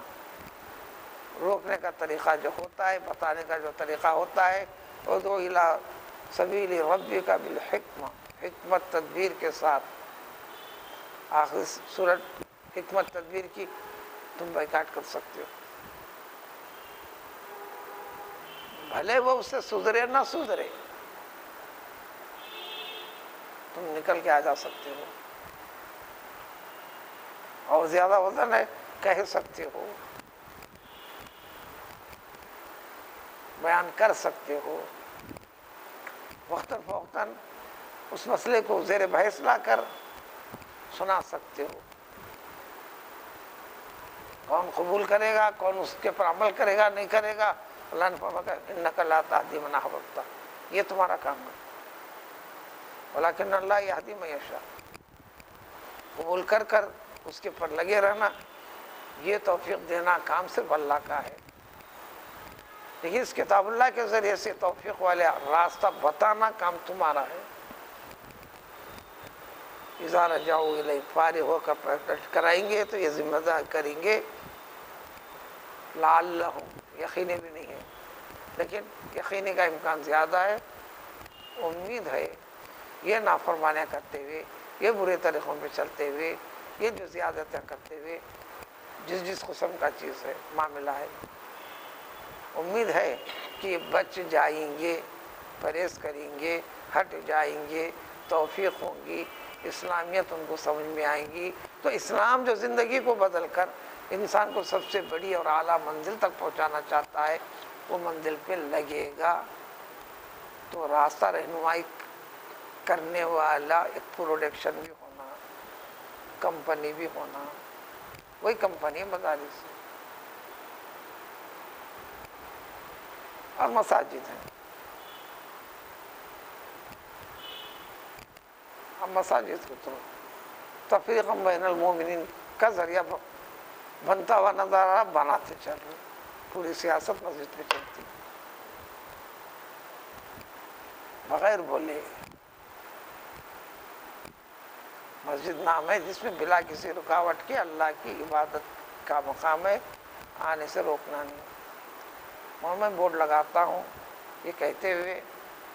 روکنے کا طریقہ جو ہوتا ہے، بتانے کا جو طریقہ ہوتا ہے، ادعو الی سبیل ربک بالحکمہ، حکمت تدبیر کے ساتھ. آخر سورت حکمت تدبیر کی تم بائیکاٹ کر سکتے ہو، بھلے وہ اس سے سدھرے نہ سدھرے، تم نکل کے آ جا سکتے ہو. اور زیادہ وزن ہے کہہ سکتے ہو، بیان کر سکتے ہو، وقتاً فوقتاً اس مسئلے کو زیر بحث لا کر سنا سکتے ہو. کون قبول کرے گا، کون اس کے پر عمل کرے گا، نہیں کرے گا، اللہ نے فرمایا انک لا تہدی من احببت. یہ تمہارا کام ہے. ولکن اللہ یہدی من یشاء. قبول کر کر اس کے پر لگے رہنا، یہ توفیق دینا کام صرف اللہ کا ہے. لیکن اس کتاب اللہ کے ذریعے سے توفیق والے راستہ بتانا کام تمہارا ہے. اذا رجعوا الیہ، فارغ ہو کر پریکٹس کرائیں گے تو یہ ذمہ دار کریں گے. لعلہم، یقینی بھی نہیں ہے لیکن یقینی کا امکان زیادہ ہے. امید ہے یہ نافرمانیاں کرتے ہوئے، یہ برے طریقوں پہ چلتے ہوئے، یہ جو زیادتیں کرتے ہوئے، جس قسم کا چیز ہے، معاملہ ہے، امید ہے کہ بچ جائیں گے، پرہیز کریں گے، ہٹ جائیں گے، توفیق ہوں گی، اسلامیت ان کو سمجھ میں آئے گی. تو اسلام جو زندگی کو بدل کر انسان کو سب سے بڑی اور اعلیٰ منزل تک پہنچانا چاہتا ہے، وہ منزل پہ لگے گا. تو راستہ رہنمائی کرنے والا ایک پروڈکشن بھی ہونا، کمپنی بھی ہونا. وہی کمپنی مدارس اور مساجد ہیں. اب مساجد کو تو تفریق بین المومنین کا ذریعہ بنتا ہوا نظر آ رہا، بناتے چل رہے. پوری سیاست مسجد پہ چلتی بغیر بولے. مسجد نام ہے جس میں بلا کسی رکاوٹ کے اللہ کی عبادت کا مقام ہے، آنے سے روکنا نہیں. اور میں بورڈ لگاتا ہوں یہ کہتے ہوئے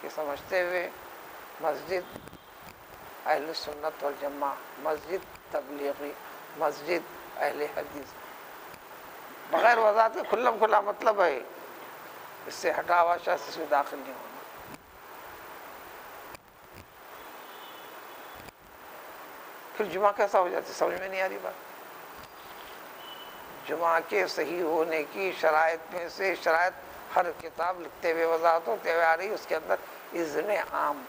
کہ سمجھتے ہوئے مسجد اہل سنت والجماع، مسجد تبلیغی، مسجد اہل حدیث، بغیر وضاحت کے کھلم کھلا مطلب ہے، اس سے ہٹاوا شخص اس میں داخل نہیں ہونا۔ پھر جمعہ کیسا ہو جاتا ہے؟ سمجھ میں نہیں آ رہی بات۔ جمعہ کے صحیح ہونے کی شرائط میں سے شرائط ہر کتاب لکھتے ہوئے وضاحت ہوتے ہوئے آ رہی، اس کے اندر اذن عام،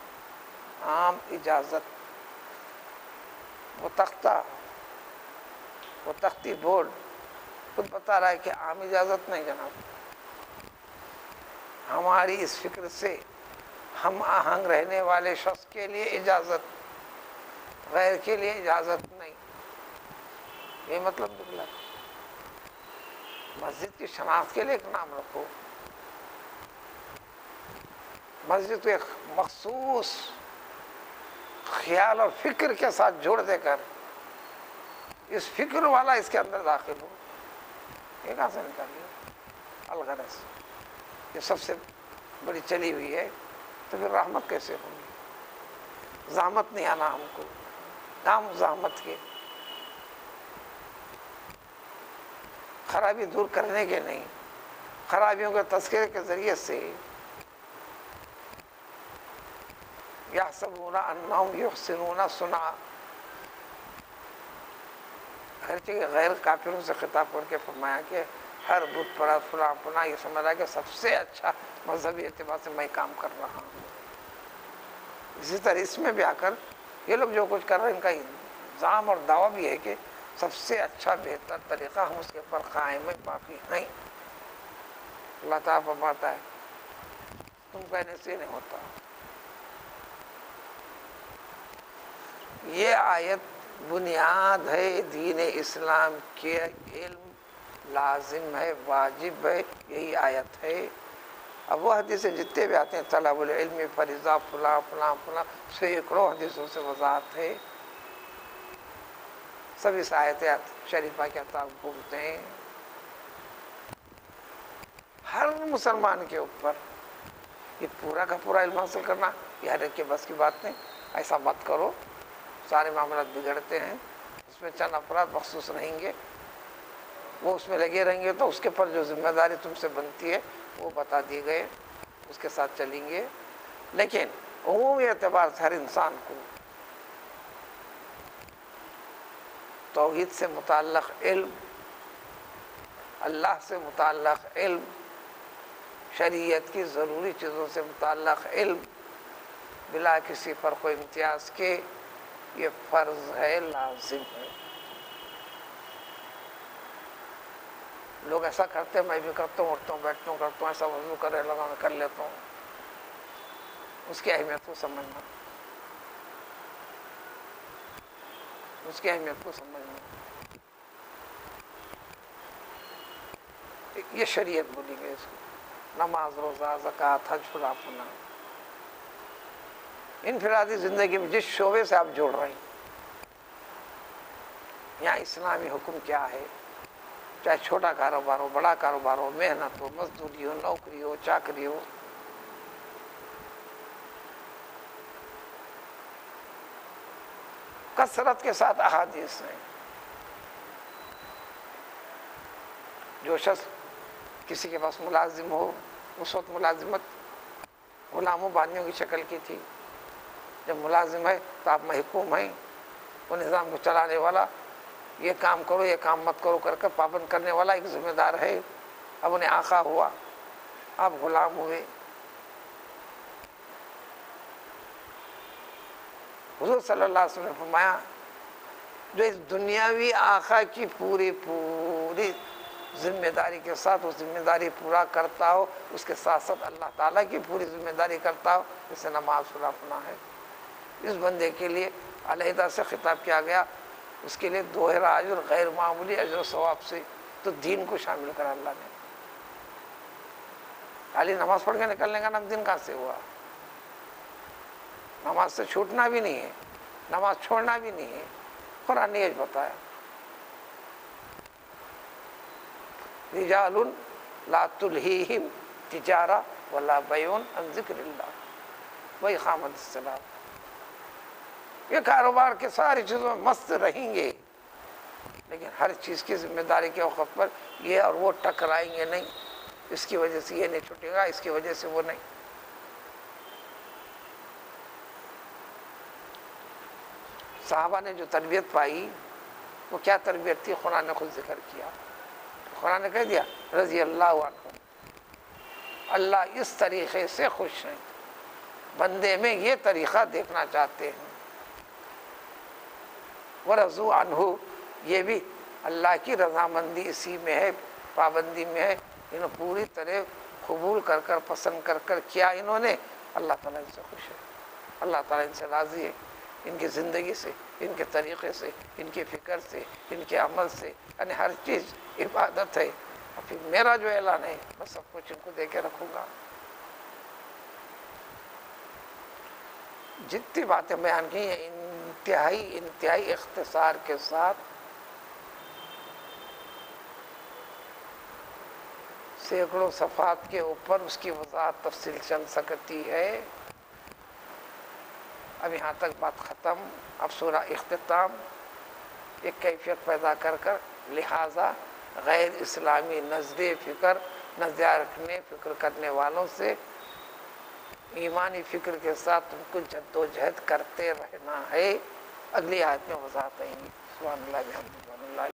عام اجازت، وہ تختہ، وہ تختی بورڈ خود بتا رہا ہے کہ عام اجازت نہیں جناب، ہماری اس فکر سے ہم آہنگ رہنے والے شخص کے لیے اجازت، غیر کے لیے اجازت نہیں، یہ مطلب نکلا۔ مسجد کی شناخت کے لیے ایک نام رکھو، مسجد کو ایک مخصوص خیال اور فکر کے ساتھ جوڑ دے کر اس فکر والا اس کے اندر داخل ہو، یہ کہاں سے نکالیے؟ الغرض یہ سب سے بڑی چلی ہوئی ہے، تو پھر رحمت کیسے ہوگی؟ زحمت نہیں آنا ہم کو، کام زحمت کے، خرابی دور کرنے کے نہیں، خرابیوں کے تذکرے کے ذریعے سے یحسبون انہم یحسنون صنعا، غیر کافروں سے خطاب کر کے فرمایا کہ ہر بت پرست فلاں فلاں یہ سمجھ رہا ہے کہ سب سے اچھا مذہبی اعتبار سے میں کام کر رہا ہوں۔ اسی طرح اس میں بھی آ کر یہ لوگ جو کچھ کر رہے ہیں ان کا الزام اور دعویٰ بھی ہے کہ سب سے اچھا بہتر طریقہ ہم اس کے پر قائم ہیں، باقی نہیں۔ اللہ تعالیٰ فرماتا ہے تم کہنے سے نہیں ہوتا۔ یہ آیت بنیاد ہے دین اسلام کے، علم لازم ہے، واجب ہے، یہی آیت ہے۔ اب وہ حدیثیں جتنے بھی آتے ہیں طلب العلم فریضہ فلاں فلاں فلاں، سینکڑوں حدیثوں سے وضاحت ہے، سب اس آیت شریفہ کے تعلق ہوتے ہیں۔ ہر مسلمان کے اوپر یہ پورا کا پورا علم حاصل کرنا یہ ہر ایک کے بس کی بات نہیں، ایسا مت کرو، سارے معاملات بگڑتے ہیں۔ اس میں چند افراد مخصوص رہیں گے، وہ اس میں لگے رہیں گے، تو اس کے پر جو ذمہ داری تم سے بنتی ہے وہ بتا دی گئے، اس کے ساتھ چلیں گے۔ لیکن عمومی اعتبار سے ہر انسان کو توحید سے متعلق علم، اللہ سے متعلق علم، شریعت کی ضروری چیزوں سے متعلق علم بلا کسی فرق و امتیاز کے یہ فرض ہے، لازم ہے۔ لوگ ایسا کرتے ہیں، میں بھی کرتا ہوں، اٹھتا ہوں بیٹھتا ہوں کرتا ہوں، ایسا وضو کرنے لگا میں کر لیتا ہوں، اس کی اہمیت کو سمجھنا، اس کی اہمیت کو سمجھنا، یہ شریعت بولی گئی اس کو، نماز روزہ زکوٰۃ حج فلاں فلاں، انفرادی زندگی میں جس شعبے سے آپ جوڑ رہے ہیں، یہاں اسلامی حکم کیا ہے، چاہے چھوٹا کاروبار ہو، بڑا کاروبار ہو، محنت ہو، مزدوری ہو، نوکری ہو، چاکری ہو، کثرت کے ساتھ احادیث ہیں۔ جو شخص کسی کے پاس ملازم ہو، اس وقت ملازمت غلاموں بانیوں کی شکل کی تھی، جب ملازم ہے تو آپ محکوم ہیں، وہ نظام کو چلانے والا، یہ کام کرو یہ کام مت کرو کر کے پابند کرنے والا ایک ذمہ دار ہے۔ اب انہیں آقا ہوا، آپ غلام ہوئے۔ حضور صلی اللہ علیہ وسلم نے فرمایا جو اس دنیاوی آقا کی پوری ذمہ داری کے ساتھ وہ ذمہ داری پورا کرتا ہو، اس کے ساتھ ساتھ اللہ تعالیٰ کی پوری ذمہ داری کرتا ہو، جسے نماز فلاں فلاں ہے، اس بندے کے لیے علیحدہ سے خطاب کیا گیا، اس کے لیے دوہرا اجر، غیر معمولی اجر و ثواب سے، تو دین کو شامل کرا اللہ نے۔ خالی نماز پڑھ کے نکلنے کا نام دین کہاں سے ہوا؟ نماز سے چھوٹنا بھی نہیں ہے، نماز چھوڑنا بھی نہیں ہے، قرآن نے یہ بتایا، رجال لا تلہیہم تجارہ ولا بیع عن ذکر اللہ، وہی قامت الصلاۃ. یہ کاروبار کے ساری چیزوں میں مست رہیں گے، لیکن ہر چیز کی ذمہ داری کے وقت پر یہ اور وہ ٹکرائیں گے نہیں، اس کی وجہ سے یہ نہیں چھٹے گا، اس کی وجہ سے وہ نہیں. صحابہ نے جو تربیت پائی وہ کیا تربیت تھی؟ قرآن نے خود ذکر کیا. قرآن نے کہہ دیا رضی اللہ عنہ، اللہ اس طریقے سے خوش ہیں، بندے میں یہ طریقہ دیکھنا چاہتے ہیں. ورضوا عنہ، یہ بھی اللہ کی رضامندی اسی میں ہے، پابندی میں ہے. انہوں پوری طرح قبول کر کر پسند کر کر کیا انہوں نے، اللہ تعالیٰ ان سے خوش ہے، اللہ تعالیٰ ان سے راضی ہے. ان کی زندگی سے، ان کے طریقے سے، ان کی فکر سے، ان کے عمل سے، یعنی ہر چیز عبادت ہے. اور پھر میرا جو اعلان ہے میں سب کچھ ان کو دے کے رکھوں گا. جتنی باتیں بیان کی ہیں انتہائی اختصار کے ساتھ، سینکڑوں صفحات کے اوپر اس کی وضاحت تفصیل چل سکتی ہے. اب یہاں تک بات ختم. اب سورہ اختتام ایک کیفیت پیدا کر کر، لہٰذا غیر اسلامی نظریہ رکھنے فکر کرنے والوں سے ایمانی فکر کے ساتھ تم کو جد و جہد کرتے رہنا ہے. اگلی آیت میں وضاحت آئیں گی. سبحان اللہ بحمدہ.